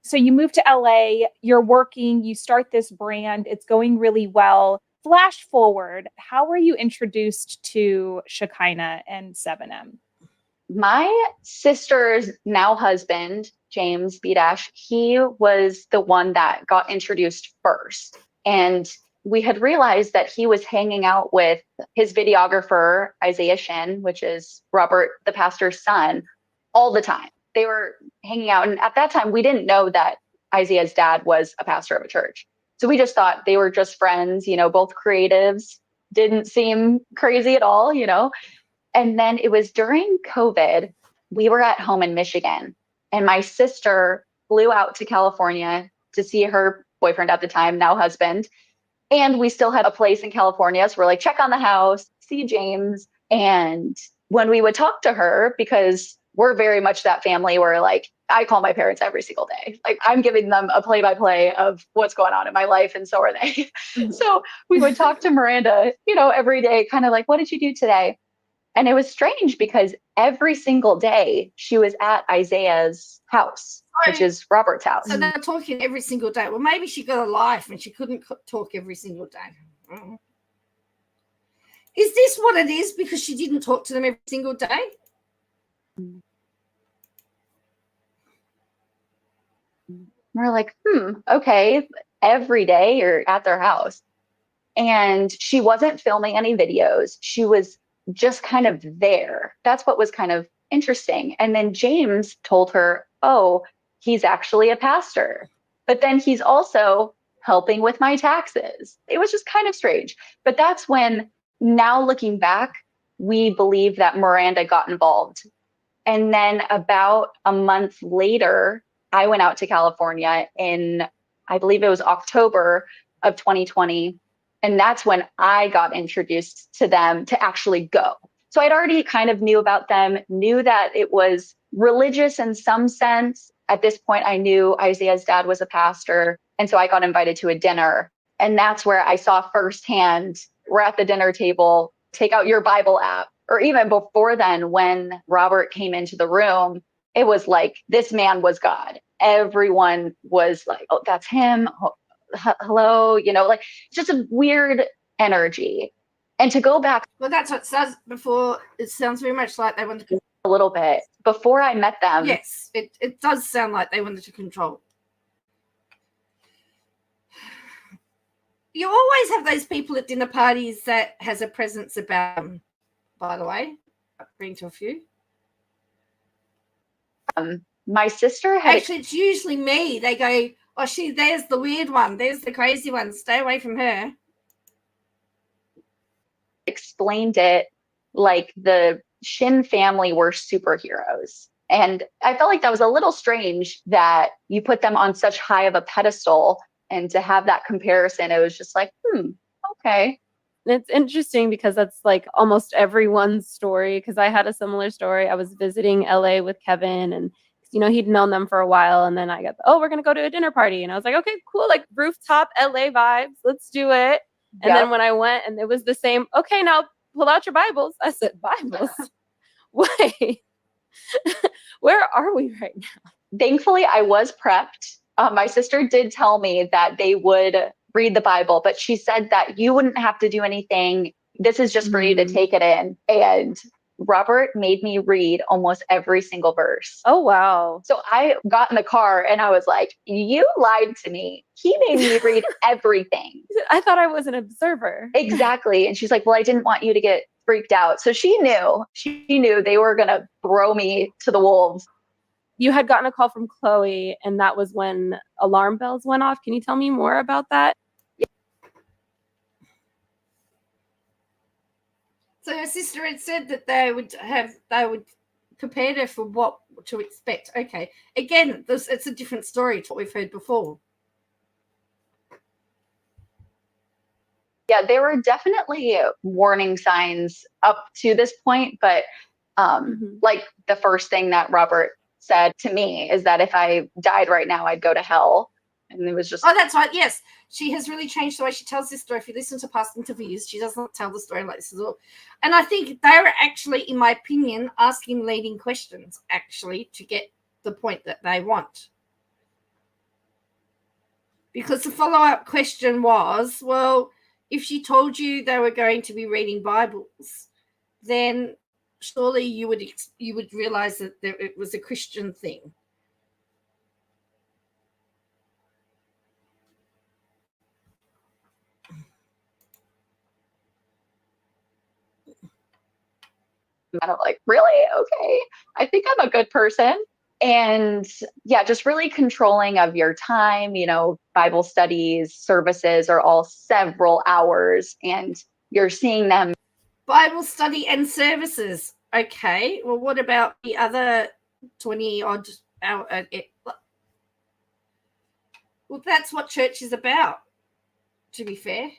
So you moved to LA, you're working, you start this brand, it's going really well. Flash forward, how were you introduced to Shekinah and 7M? My sister's now husband, James B. he was the one that got introduced first. And we had realized that he was hanging out with his videographer, Isaiah Shin, which is Robert, the pastor's son, all the time. They were hanging out. And at that time, we didn't know that Isaiah's dad was a pastor of a church. So we just thought they were just friends, both creatives, didn't seem crazy at all, And then it was during COVID, we were at home in Michigan, and my sister flew out to California to see her boyfriend at the time, now husband. And we still had a place in California. So we're like, check on the house, see James. And when we would talk to her, because we're very much that family where like, I call my parents every single day. Like I'm giving them a play-by-play of what's going on in my life. And so are they. So we would talk to Miranda, every day, kind of like, what did you do today? And it was strange because every single day she was at Isaiah's house, which is Robert's house. So they're talking every single day. Well, maybe she got a life and she couldn't talk every single day. Mm-hmm. Is this what it is because she didn't talk to them every single day? We're like, okay, every day you're at their house. And she wasn't filming any videos. She was just kind of there. That's what was kind of interesting. And then James told her, oh, he's actually a pastor. But then he's also helping with my taxes. It was just kind of strange. But that's when, now looking back, we believe that Miranda got involved. And then about a month later, I went out to California in, I believe it was October of 2020. And that's when I got introduced to them to actually go. So I'd already kind of knew about them, knew that it was religious in some sense. At this point, I knew Isaiah's dad was a pastor. And so I got invited to a dinner. And that's where I saw firsthand, we're at the dinner table, take out your Bible app. Or even before then, when Robert came into the room, it was like, this man was God. Everyone was like, oh, that's him. Oh, hello, like just a weird energy. And to go back. Well, that's what it says before. It sounds very much like they wanted to. A little bit. Before I met them. Yes, it does sound like they wanted to control. You always have those people at dinner parties that has a presence about them, by the way. I've been to a few. My sister had. Actually, it's usually me. They go, oh, there's the weird one. There's the crazy one. Stay away from her. Explained it like the Shin family were superheroes. And I felt like that was a little strange that you put them on such high of a pedestal. And to have that comparison, it was just like, okay. It's interesting because that's like almost everyone's story. Because I had a similar story. I was visiting LA with Kevin, and he'd known them for a while. And then I got, we're going to go to a dinner party. And I was like, okay, cool. Like rooftop LA vibes. Let's do it. And then when I went and it was the same, okay, now pull out your Bibles. I said, Bibles? Wait, where are we right now? Thankfully, I was prepped. My sister did tell me that they would read the Bible, but she said that you wouldn't have to do anything. This is just for you to take it in. And Robert made me read almost every single verse. Oh, wow. So I got in the car and I was like, you lied to me. He made me read everything. I thought I was an observer. Exactly. And she's like, well, I didn't want you to get freaked out. So she knew they were going to throw me to the wolves. You had gotten a call from Chloe, and that was when alarm bells went off. Can you tell me more about that? So her sister had said that they would prepare her for what to expect. Okay. Again, it's a different story to what we've heard before. Yeah, there were definitely warning signs up to this point, but like the first thing that Robert said to me is that if I died right now, I'd go to hell. And it was just... Oh, that's right. Yes. She has really changed the way she tells this story. If you listen to past interviews, she doesn't tell the story like this at all. And I think they're actually, in my opinion, asking leading questions, actually, to get the point that they want. Because the follow-up question was, well, if she told you they were going to be reading Bibles, then surely you would realize that it was a Christian thing. And I'm like, really? Okay. I think I'm a good person. And yeah, just really controlling of your time. Bible studies, services are all several hours, and you're seeing them. Bible study and services. Okay. Well, what about the other 20 odd hour? Well, that's what church is about, to be fair.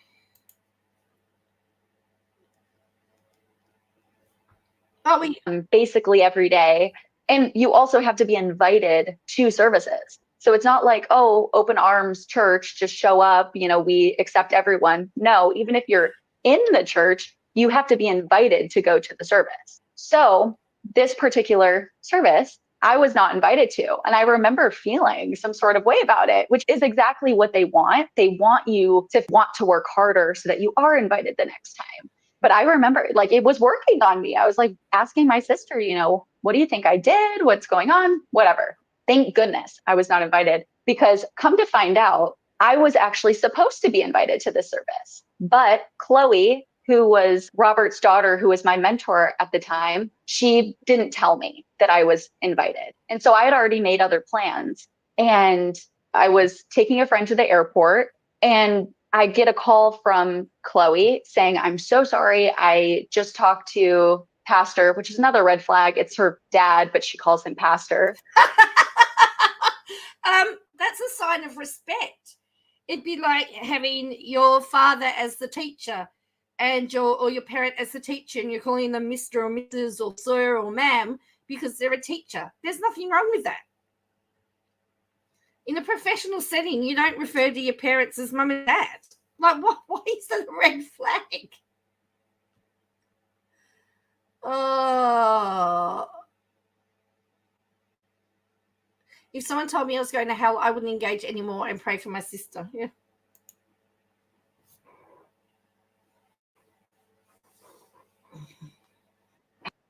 Basically every day. And you also have to be invited to services. So it's not like, oh, open arms church, just show up, we accept everyone. No, even if you're in the church, you have to be invited to go to the service. So this particular service, I was not invited to. And I remember feeling some sort of way about it, which is exactly what they want. They want you to want to work harder so that you are invited the next time. But I remember it was working on me. I was like asking my sister, what do you think I did? What's going on? Whatever. Thank goodness I was not invited, because come to find out, I was actually supposed to be invited to this service. But Chloe, who was Robert's daughter, who was my mentor at the time, she didn't tell me that I was invited. And so I had already made other plans. And I was taking a friend to the airport. And I get a call from Chloe saying, I'm so sorry. I just talked to Pastor, which is another red flag. It's her dad, but she calls him Pastor. That's a sign of respect. It'd be like having your father as the teacher and your parent as the teacher, and you're calling them Mr. or Mrs. or Sir or Ma'am because they're a teacher. There's nothing wrong with that. In a professional setting, you don't refer to your parents as mum and dad. Like, what? Why is that a red flag? Oh. If someone told me I was going to hell, I wouldn't engage anymore and pray for my sister. Yeah.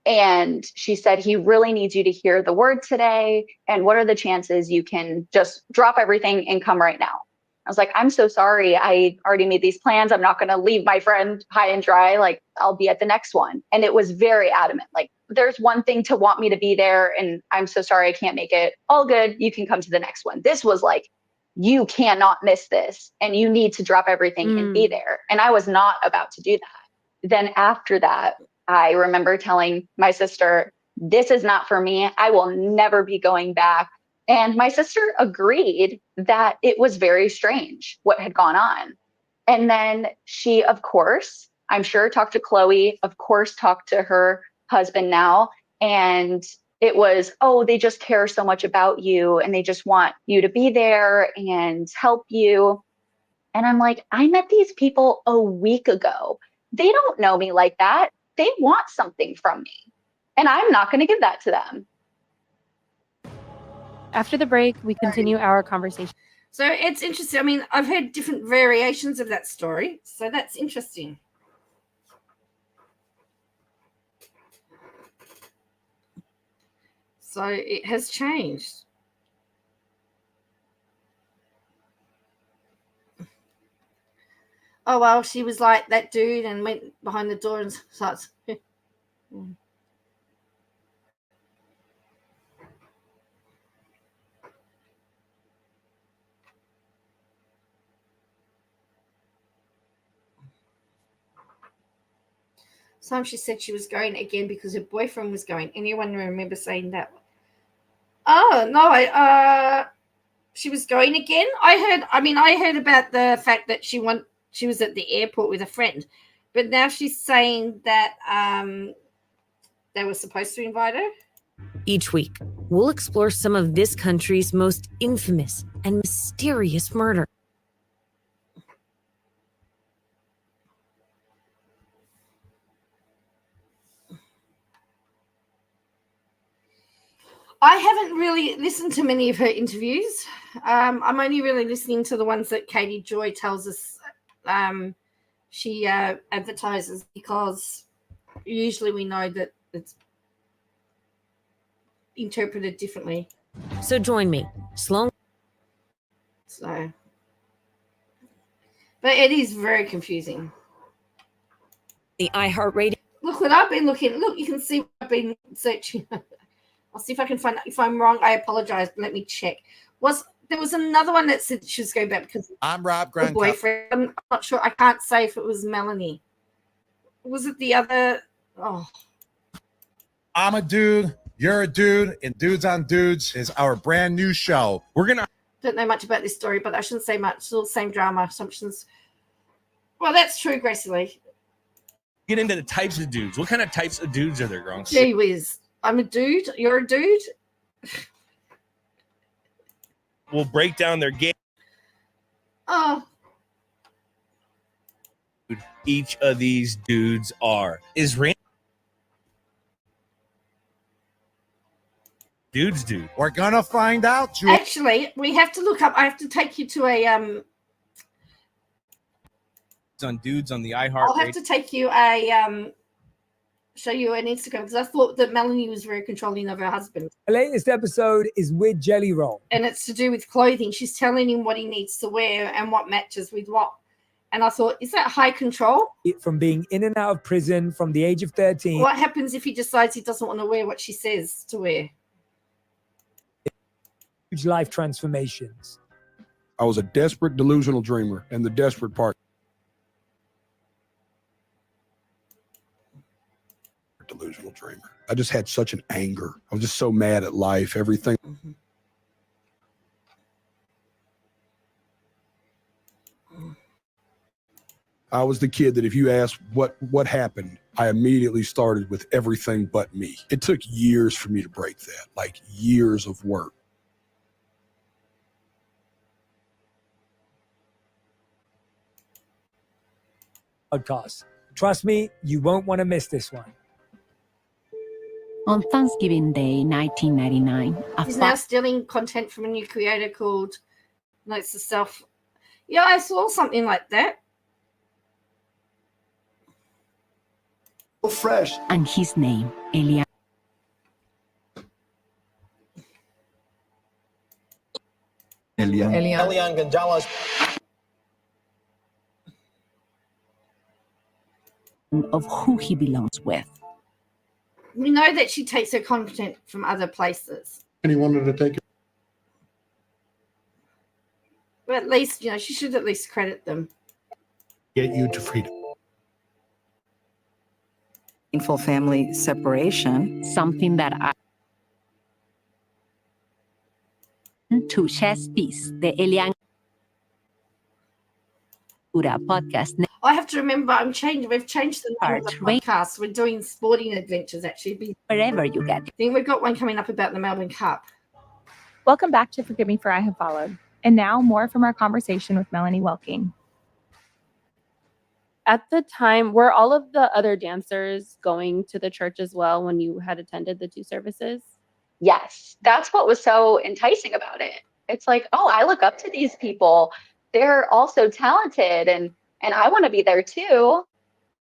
And she said, he really needs you to hear the word today. And what are the chances you can just drop everything and come right now? I was like, I'm so sorry. I already made these plans. I'm not going to leave my friend high and dry. Like, I'll be at the next one. And it was very adamant. Like, there's one thing to want me to be there. And I'm so sorry I can't make it. All good. You can come to the next one. This was like, you cannot miss this. And you need to drop everything and be there. And I was not about to do that. Then after that, I remember telling my sister, this is not for me. I will never be going back. And my sister agreed that it was very strange what had gone on. And then she, of course, I'm sure, talked to Chloe, of course, talked to her husband now. And it was, oh, they just care so much about you and they just want you to be there and help you. And I'm like, I met these people a week ago. They don't know me like that. They want something from me, and I'm not going to give that to them. After the break, we continue our conversation. So it's interesting. I mean, I've heard different variations of that story, so that's interesting. So it has changed. Oh, well, she was like that dude and went behind the door and starts. Some she said she was going again because her boyfriend was going. Anyone remember saying that? Oh, no, she was going again. I heard about the fact that she was at the airport with a friend, but now she's saying that they were supposed to invite her. Each week, we'll explore some of this country's most infamous and mysterious murder. I haven't really listened to many of her interviews. I'm only really listening to the ones that Katie Joy tells us she advertises, because usually we know that it's interpreted differently. So join me, Sloan. So, but it is very confusing. The iHeartRadio. Look what I've been looking. Look, you can see what I've been searching. I'll see if I can find out. If I'm wrong, I apologize. But let me check. There was another one that said she was going back because I'm Rob her Grant. boyfriend. I'm not sure. I can't say if it was Melanie. Was it the other? Oh, I'm a dude. You're a dude, and Dudes on Dudes is our brand new show. Don't know much about this story, but I shouldn't say much. It's all the same drama assumptions. Well, that's true, Gracie Lee. Get into the types of dudes. What kind of types of dudes are there, Grunk? Gee whiz. I'm a dude. You're a dude. We'll break down their game. Oh. Each of these dudes is Randy. Dudes, dude. We're gonna find out. Actually, we have to look up. I have to take you to a On dudes on the iHeart. I'll have to take you show you an Instagram, because I thought that Melanie was very controlling of her husband. The latest episode is with Jelly Roll. And it's to do with clothing. She's telling him what he needs to wear and what matches with what. And I thought, is that high control? From being in and out of prison from the age of 13. What happens if he decides he doesn't want to wear what she says to wear? Huge life transformations. I was a desperate, delusional dreamer, and the desperate part. Delusional dreamer. I just had such an anger. I was just so mad at life, everything. I was the kid that if you asked what happened, I immediately started with everything but me. It took years for me to break that, like years of work. Podcast. Trust me, you won't want to miss this one. On Thanksgiving Day, 1999, He's now stealing content from a new creator called Notes to Self. Yeah, I saw something like that. So fresh. and his name, Elian. Elian Gonzalez. Of who he belongs with. We know that she takes her content from other places. And he wanted to take it. But at least, she should at least credit them. Get you to freedom. Painful family separation. Something that I to Chess Piece, the Elian podcast. I have to remember we've changed the name of the podcast. We're doing sporting adventures, actually. Wherever you get. I think we've got one coming up about the Melbourne Cup. Welcome back to Forgive Me for I Have Followed. And now more from our conversation with Melanie Welking. At the time, were all of the other dancers going to the church as well when you had attended the 2 services? Yes, that's what was so enticing about it. It's like, oh, I look up to these people. They're all so talented and I want to be there too.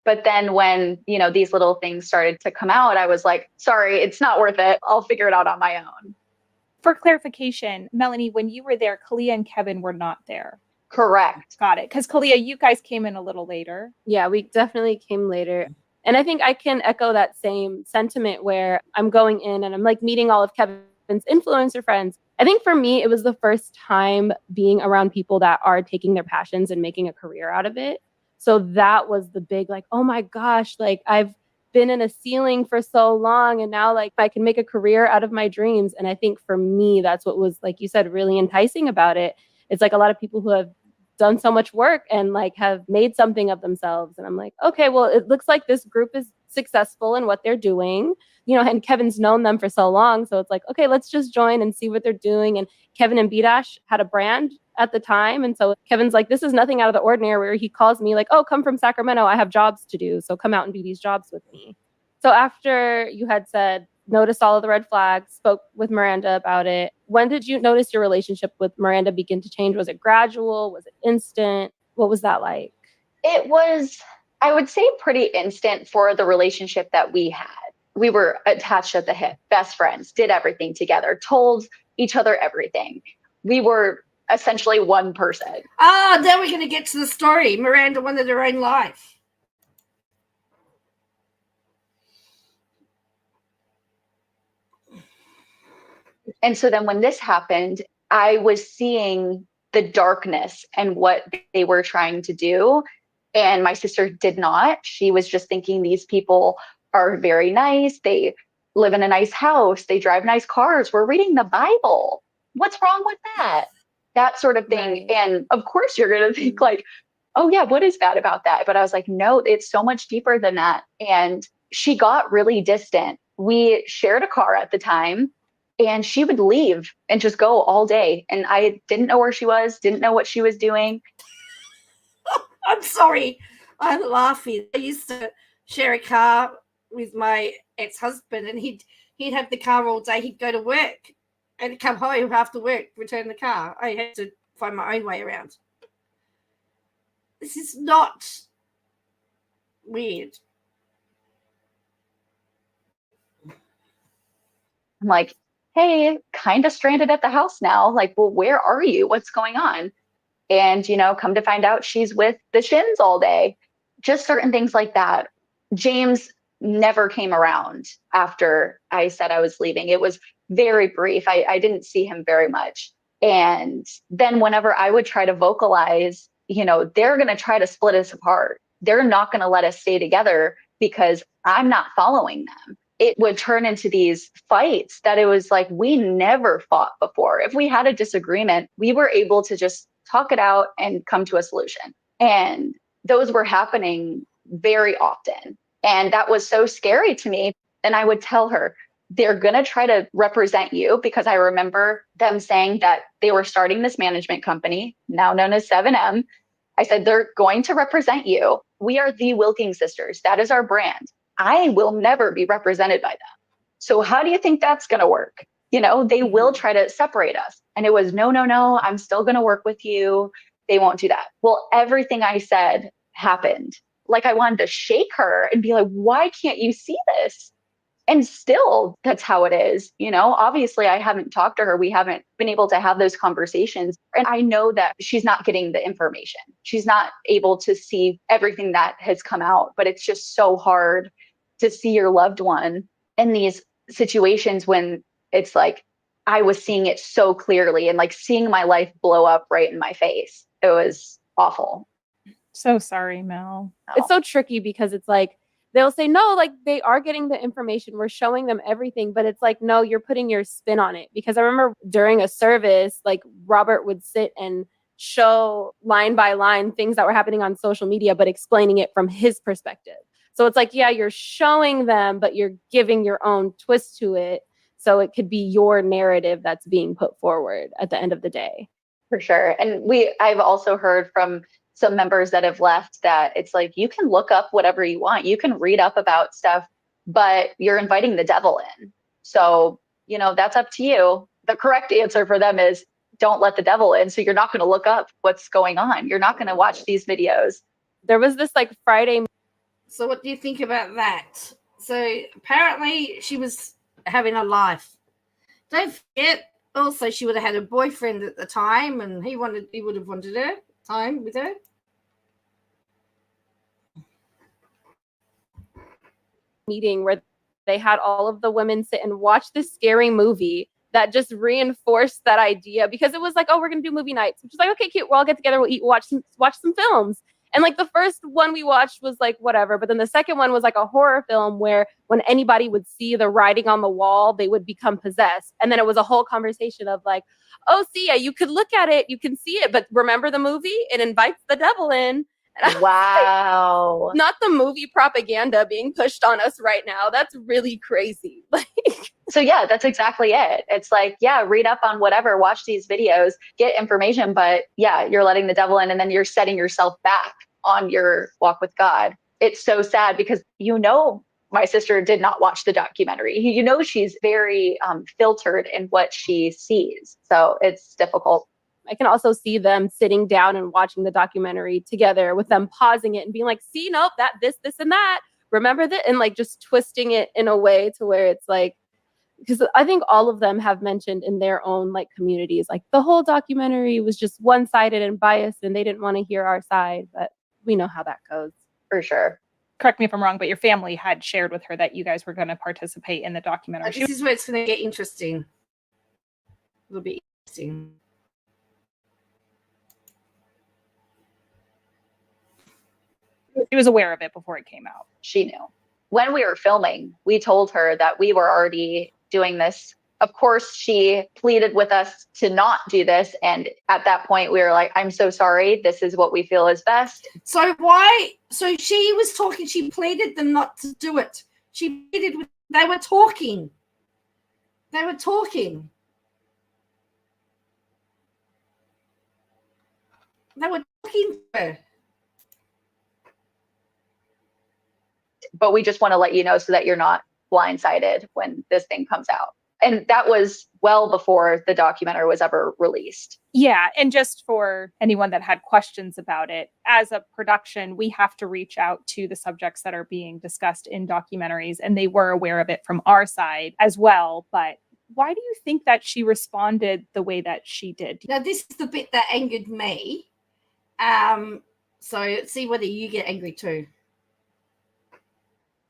But then when, these little things started to come out, I was like, sorry, it's not worth it. I'll figure it out on my own. For clarification, Melanie, when you were there, Kalia and Kevin were not there. Correct. Got it. Because Kalia, you guys came in a little later. Yeah, we definitely came later. And I think I can echo that same sentiment where I'm going in and I'm like meeting all of Kevin's influencer friends. I think for me, it was the first time being around people that are taking their passions and making a career out of it. So that was the big, like, oh my gosh, like I've been in a ceiling for so long and now like I can make a career out of my dreams. And I think for me, that's what was, like you said, really enticing about it. It's like a lot of people who have done so much work and like have made something of themselves. And I'm like, okay, well, it looks like this group is successful in what they're doing, and Kevin's known them for so long. So it's like, okay, let's just join and see what they're doing. And Kevin and B-Dash had a brand at the time. And so Kevin's like, this is nothing out of the ordinary, where he calls me like, oh, come from Sacramento. I have jobs to do. So come out and do these jobs with me. So after you had said, noticed all of the red flags, spoke with Miranda about it, when did you notice your relationship with Miranda begin to change? Was it gradual? Was it instant? What was that like? It was, I would say, pretty instant for the relationship that we had. We were attached at the hip, best friends, did everything together, told each other everything. We were essentially one person. Then we're going to get to the story. Miranda wanted her own life. And so then when this happened, I was seeing the darkness and what they were trying to do. And my sister did not. She was just thinking these people are very nice. They live in a nice house. They drive nice cars. We're reading the Bible. What's wrong with that? That sort of thing. Right. And of course you're going to think like, oh yeah, what is bad about that? But I was like, no, it's so much deeper than that. And she got really distant. We shared a car at the time. And she would leave and just go all day. And I didn't know where she was, didn't know what she was doing. I'm sorry. I'm laughing. I used to share a car with my ex-husband, and he'd have the car all day. He'd go to work and come home after work, return the car. I had to find my own way around. This is not weird. I'm like, hey, kind of stranded at the house now. Like, well, where are you? What's going on? And, come to find out she's with the Shins all day. Just certain things like that. James never came around after I said I was leaving. It was very brief. I didn't see him very much. And then whenever I would try to vocalize, they're going to try to split us apart. They're not going to let us stay together because I'm not following them. It would turn into these fights that it was like, we never fought before. If we had a disagreement, we were able to just talk it out and come to a solution. And those were happening very often. And that was so scary to me. And I would tell her, they're going to try to represent you, because I remember them saying that they were starting this management company, now known as 7M. I said, they're going to represent you. We are the Wilking sisters. That is our brand. I will never be represented by them. So how do you think that's going to work? They will try to separate us. And it was, no, I'm still going to work with you. They won't do that. Well, everything I said happened. Like, I wanted to shake her and be like, why can't you see this? And still, that's how it is. Obviously, I haven't talked to her. We haven't been able to have those conversations. And I know that she's not getting the information. She's not able to see everything that has come out. But it's just so hard to see your loved one in these situations when it's like, I was seeing it so clearly and like seeing my life blow up right in my face. It was awful. So sorry, Mel. It's so tricky because it's like, they'll say, no, like they are getting the information. We're showing them everything. But it's like, no, you're putting your spin on it. Because I remember during a service, like Robert would sit and show line by line things that were happening on social media, but explaining it from his perspective. So it's like, yeah, you're showing them, but you're giving your own twist to it. So it could be your narrative that's being put forward at the end of the day. For sure. And I've also heard from some members that have left that it's like, you can look up whatever you want. You can read up about stuff, but you're inviting the devil in. So, that's up to you. The correct answer for them is don't let the devil in. So you're not going to look up what's going on. You're not going to watch these videos. There was this like Friday. So what do you think about that? So apparently she was having a life. Don't forget, also she would have had a boyfriend at the time, and he would have wanted her time with her. Meeting where they had all of the women sit and watch this scary movie that just reinforced that idea, because it was like, oh, we're gonna do movie nights, which is like, okay, cute, we'll all get together, we'll eat, watch some films. And like the first one we watched was like whatever, but then the second one was like a horror film where when anybody would see the writing on the wall, they would become possessed. And then it was a whole conversation of like, oh, see, you could look at it, you can see it, but remember the movie? It invites the devil in. Wow. Like, not the movie propaganda being pushed on us right now. That's really crazy. So yeah, that's exactly it. It's like, yeah, read up on whatever, watch these videos, get information, but yeah, you're letting the devil in, and then you're setting yourself back on your walk with God. It's so sad because, my sister did not watch the documentary. She's very filtered in what she sees. So it's difficult. I can also see them sitting down and watching the documentary together with them pausing it and being like, see, nope, that, this, and that. Remember that? And like just twisting it in a way to where it's like, because I think all of them have mentioned in their own like communities, like the whole documentary was just one-sided and biased and they didn't want to hear our side, but we know how that goes. For sure. Correct me if I'm wrong, but your family had shared with her that you guys were going to participate in the documentary. This is where it's going to get interesting. It'll be interesting. She was aware of it before it came out. She knew. When we were filming, we told her that we were already doing this. Of course, she pleaded with us to not do this. And at that point, we were like, I'm so sorry. This is what we feel is best. So why? So she was talking. She pleaded them not to do it. She pleaded with. They were talking. They were talking. They were talking to her. But we just want to let you know so that you're not blindsided when this thing comes out. And that was well before the documentary was ever released. Yeah. And just for anyone that had questions about it, as a production, we have to reach out to the subjects that are being discussed in documentaries. And they were aware of it from our side as well. But why do you think that she responded the way that she did? Now, this is the bit that angered me. So let's see whether you get angry too.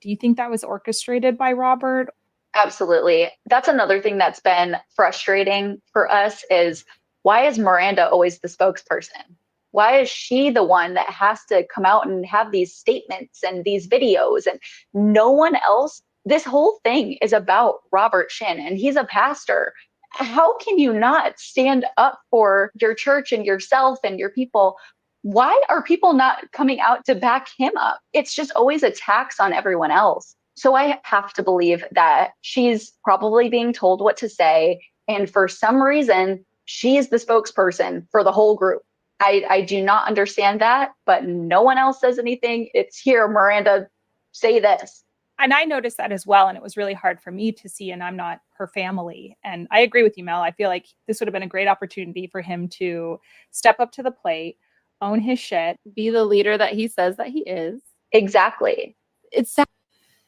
Do you think that was orchestrated by Robert? Absolutely. That's another thing that's been frustrating for us is why is Miranda always the spokesperson? Why is she the one that has to come out and have these statements and these videos and no one else? This whole thing is about Robert Shin, and he's a pastor. How can you not stand up for your church and yourself and your people? Why are people not coming out to back him up? It's just always attacks on everyone else. So I have to believe that she's probably being told what to say. And for some reason, she's the spokesperson for the whole group. I do not understand that, but no one else says anything. It's here, Miranda, say this. And I noticed that as well. And it was really hard for me to see, and I'm not her family. And I agree with you, Mel. I feel like this would have been a great opportunity for him to step up to the plate, own his shit. Be the leader that he says that he is. Exactly. It's sad.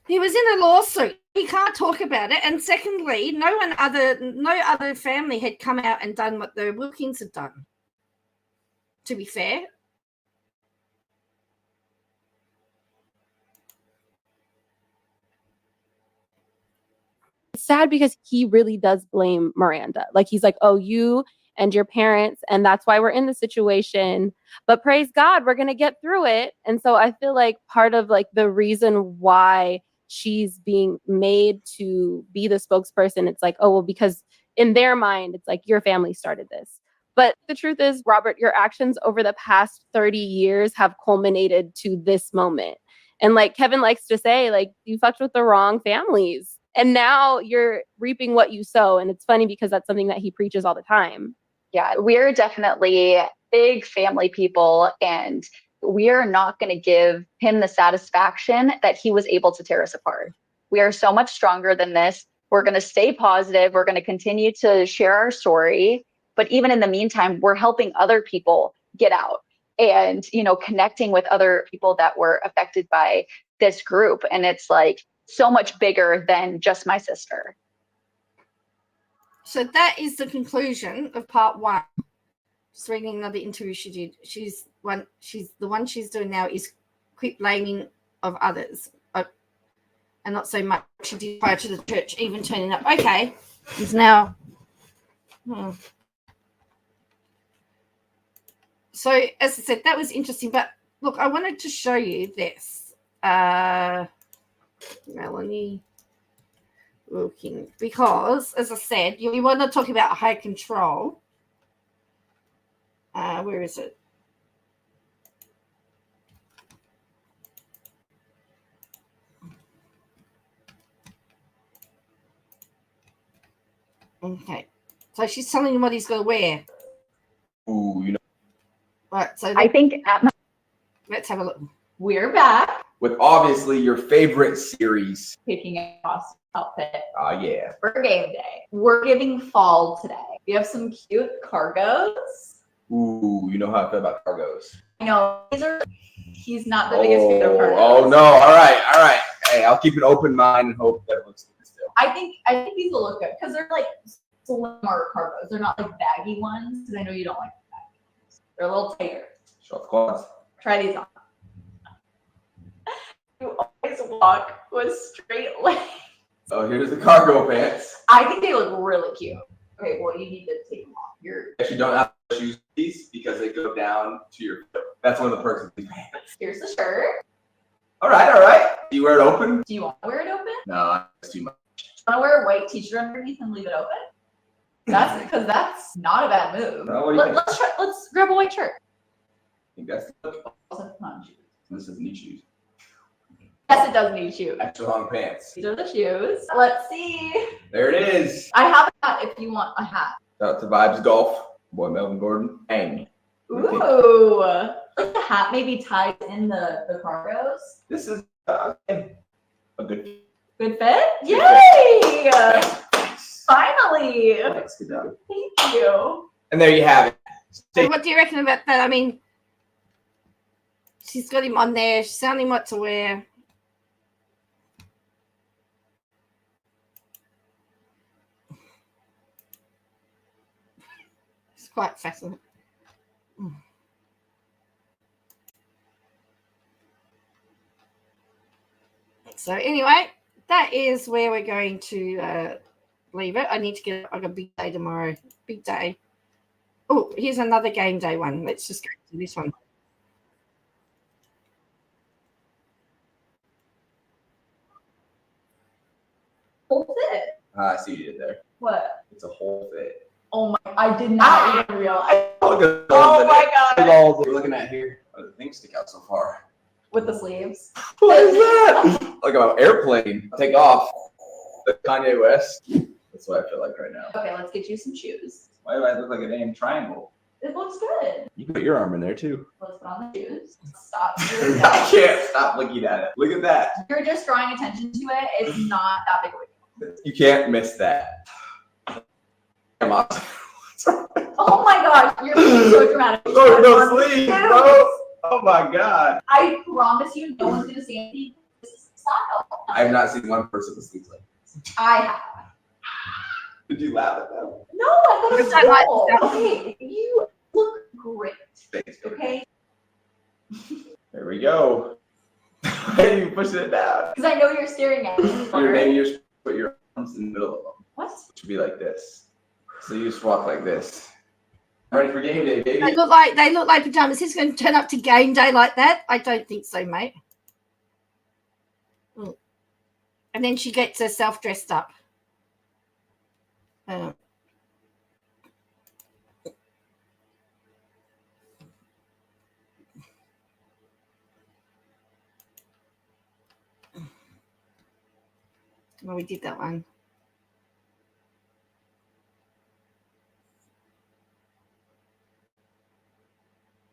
He was in a lawsuit. He can't talk about it. And secondly, no other family had come out and done what the Wilkins had done. To be fair. It's sad because he really does blame Miranda. Like, he's like, oh, you and your parents, and that's why we're in the situation. But praise God, we're going to get through it. And so I feel like part of like the reason why she's being made to be the spokesperson, it's like, oh, well, because in their mind, it's like your family started this. But the truth is, Robert, your actions over the past 30 years have culminated to this moment. And like Kevin likes to say, like, you fucked with the wrong families. And now you're reaping what you sow. And it's funny because that's something that he preaches all the time. Yeah, we're definitely big family people. And we are not going to give him the satisfaction that he was able to tear us apart. We are so much stronger than this. We're going to stay positive. We're going to continue to share our story. But even in the meantime, we're helping other people get out and, you know, connecting with other people that were affected by this group. And it's like so much bigger than just my sister. So that is the conclusion of part one. Just reading another interview she did. The one she's doing now is quit blaming of others. And not so much she did prior to the church even turning up. Okay. It's now. So, as I said, that was interesting. But look, I wanted to show you this. Melanie Wilkins. Because, as I said, you want to talk about high control. Where is it? Okay. So she's telling him what he's got to wear. Ooh, you know. Right, so I think let's have a look. We're back with obviously your favorite series. Picking a costume outfit. Oh, yeah. For game day. We're giving fall today. We have some cute cargos. Ooh, you know how I feel about cargos. I know. He's not the biggest fan of cargos. Oh, no. All right. Hey, I'll keep an open mind and hope that it looks good still. I think these will look good because they're like slimmer cargos. They're not like baggy ones because I know you don't like baggy ones. They're a little tighter. Show off the quads. Try these on. You always walk with straight legs. Oh, here's the cargo pants. I think they look really cute. Okay, well, you need to take them off. Actually, don't have to choose these because they go down to your foot. That's one of the perks of these pants. Here's the shirt. All right. Do you wear it open? Do you want to wear it open? No, that's too much. Do you want to wear a white t-shirt underneath and leave it open? That's because that's not a bad move. No, what do you think? Let's grab a white shirt. I think that's this doesn't need shoes. Yes, it does need shoes. Extra long pants. These are the shoes. Let's see. There it is. I have a hat if you want a hat. Shout out to Vibes Golf. Boy, Melvin Gordon. Amy. Ooh. Like the hat maybe ties in the cargos. This is a good fit? Yay! Finally. Thanks, good job. Thank you. And there you have it. So what do you reckon about that? I mean, she's got him on there. She's telling him what to wear. It's quite fascinating. So anyway, that is where we're going to leave it. I need to get. I've got a big day tomorrow. Big day. Oh, here's another game day one. Let's just go to this one. Whole fit. I see what you did there. What? It's a whole fit. Oh my! I did not even realize. Oh my god! What we're looking at here. Oh, the things stick out so far. With the sleeves. What is that? Like an airplane. Take off. The Kanye West. That's what I feel like right now. Okay, let's get you some shoes. Why do I look like a damn triangle? It looks good. You put your arm in there too. Let's put on the shoes. Stop. I can't stop looking at it. Look at that. You're just drawing attention to it. It's not that big of a deal. You can't miss that. Come on. Oh my gosh, you're being so dramatic. Oh, no sleeves, bro. Oh my god. I promise you, no one's gonna see anything. This is style. I have not seen one person with sleeves like this. I have. Did you laugh at that? No, I thought it was cool. Okay, you look great. Thanks. Okay. There we go. Why are you pushing it down? Because I know you're staring at me. Maybe you just put your arms in the middle of them. What? It should be like this. So you just walk like this. Ready for game day, baby. They look like pajamas. He's going to turn up to game day like that? I don't think so, mate. And then she gets herself dressed up. Well, we did that one.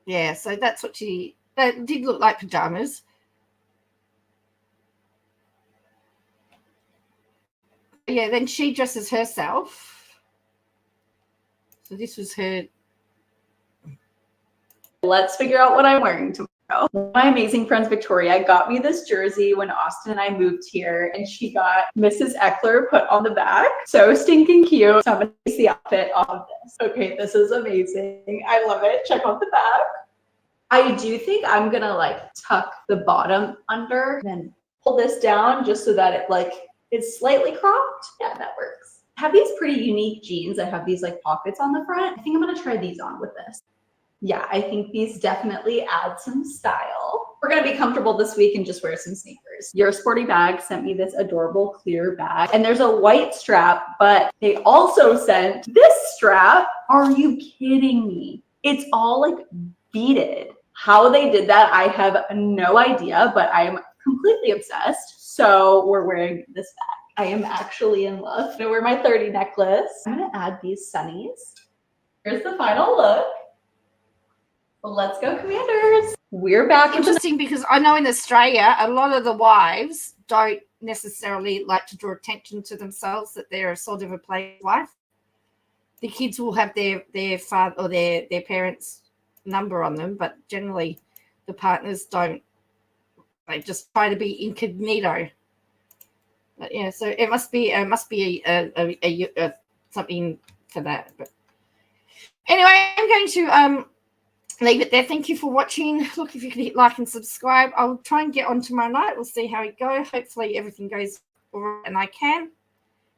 Yeah, so that's what that did look like pajamas. Yeah, then she dresses herself. So this was her. Let's figure out what I'm wearing tomorrow. My amazing friend Victoria got me this jersey when Austin and I moved here, and she got Mrs. Eckler put on the back. So stinking cute. So I'm gonna base the outfit off of this. Okay, this is amazing. I love it. Check out the back. I do think I'm gonna like tuck the bottom under, then pull this down just so that it like is slightly cropped. Yeah, that works. I have these pretty unique jeans that have these like pockets on the front. I think I'm gonna try these on with this. Yeah, I think these definitely add some style. We're gonna be comfortable this week and just wear some sneakers. Your Sporty Bag sent me this adorable clear bag, and there's a white strap, but they also sent this strap. Are you kidding me? It's all like beaded. How they did that, I have no idea, but I'm completely obsessed. So we're wearing this bag. I am actually in love. I'm gonna wear my 30 necklace. I'm gonna add these sunnies. Here's the final look. Well, let's go, Commanders. We're back. Interesting because I know in Australia, a lot of the wives don't necessarily like to draw attention to themselves that they're sort of a play wife. The kids will have their father or their parents' number on them, but generally the partners don't. They just try to be incognito. But yeah, so it must be a something for that. But anyway, I'm going to leave it there. Thank you for watching. Look, if you could hit like and subscribe. I'll try and get on tomorrow night. We'll see how it goes. Hopefully everything goes all right and I can.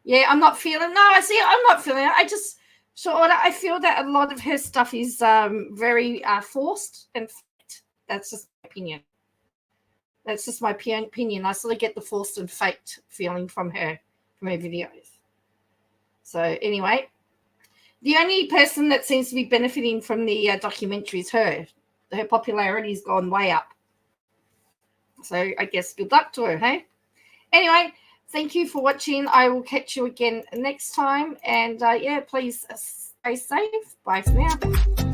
Yeah, I'm not feeling. No, I see. I'm not feeling it. I just I feel that a lot of her stuff is very forced and faked. That's just my opinion. That's just my opinion. I sort of get the forced and faked feeling from her videos. So anyway, the only person that seems to be benefiting from the documentary is her. Her popularity's gone way up. So I guess good luck to her, hey? Anyway, thank you for watching. I will catch you again next time. And yeah, please stay safe. Bye for now.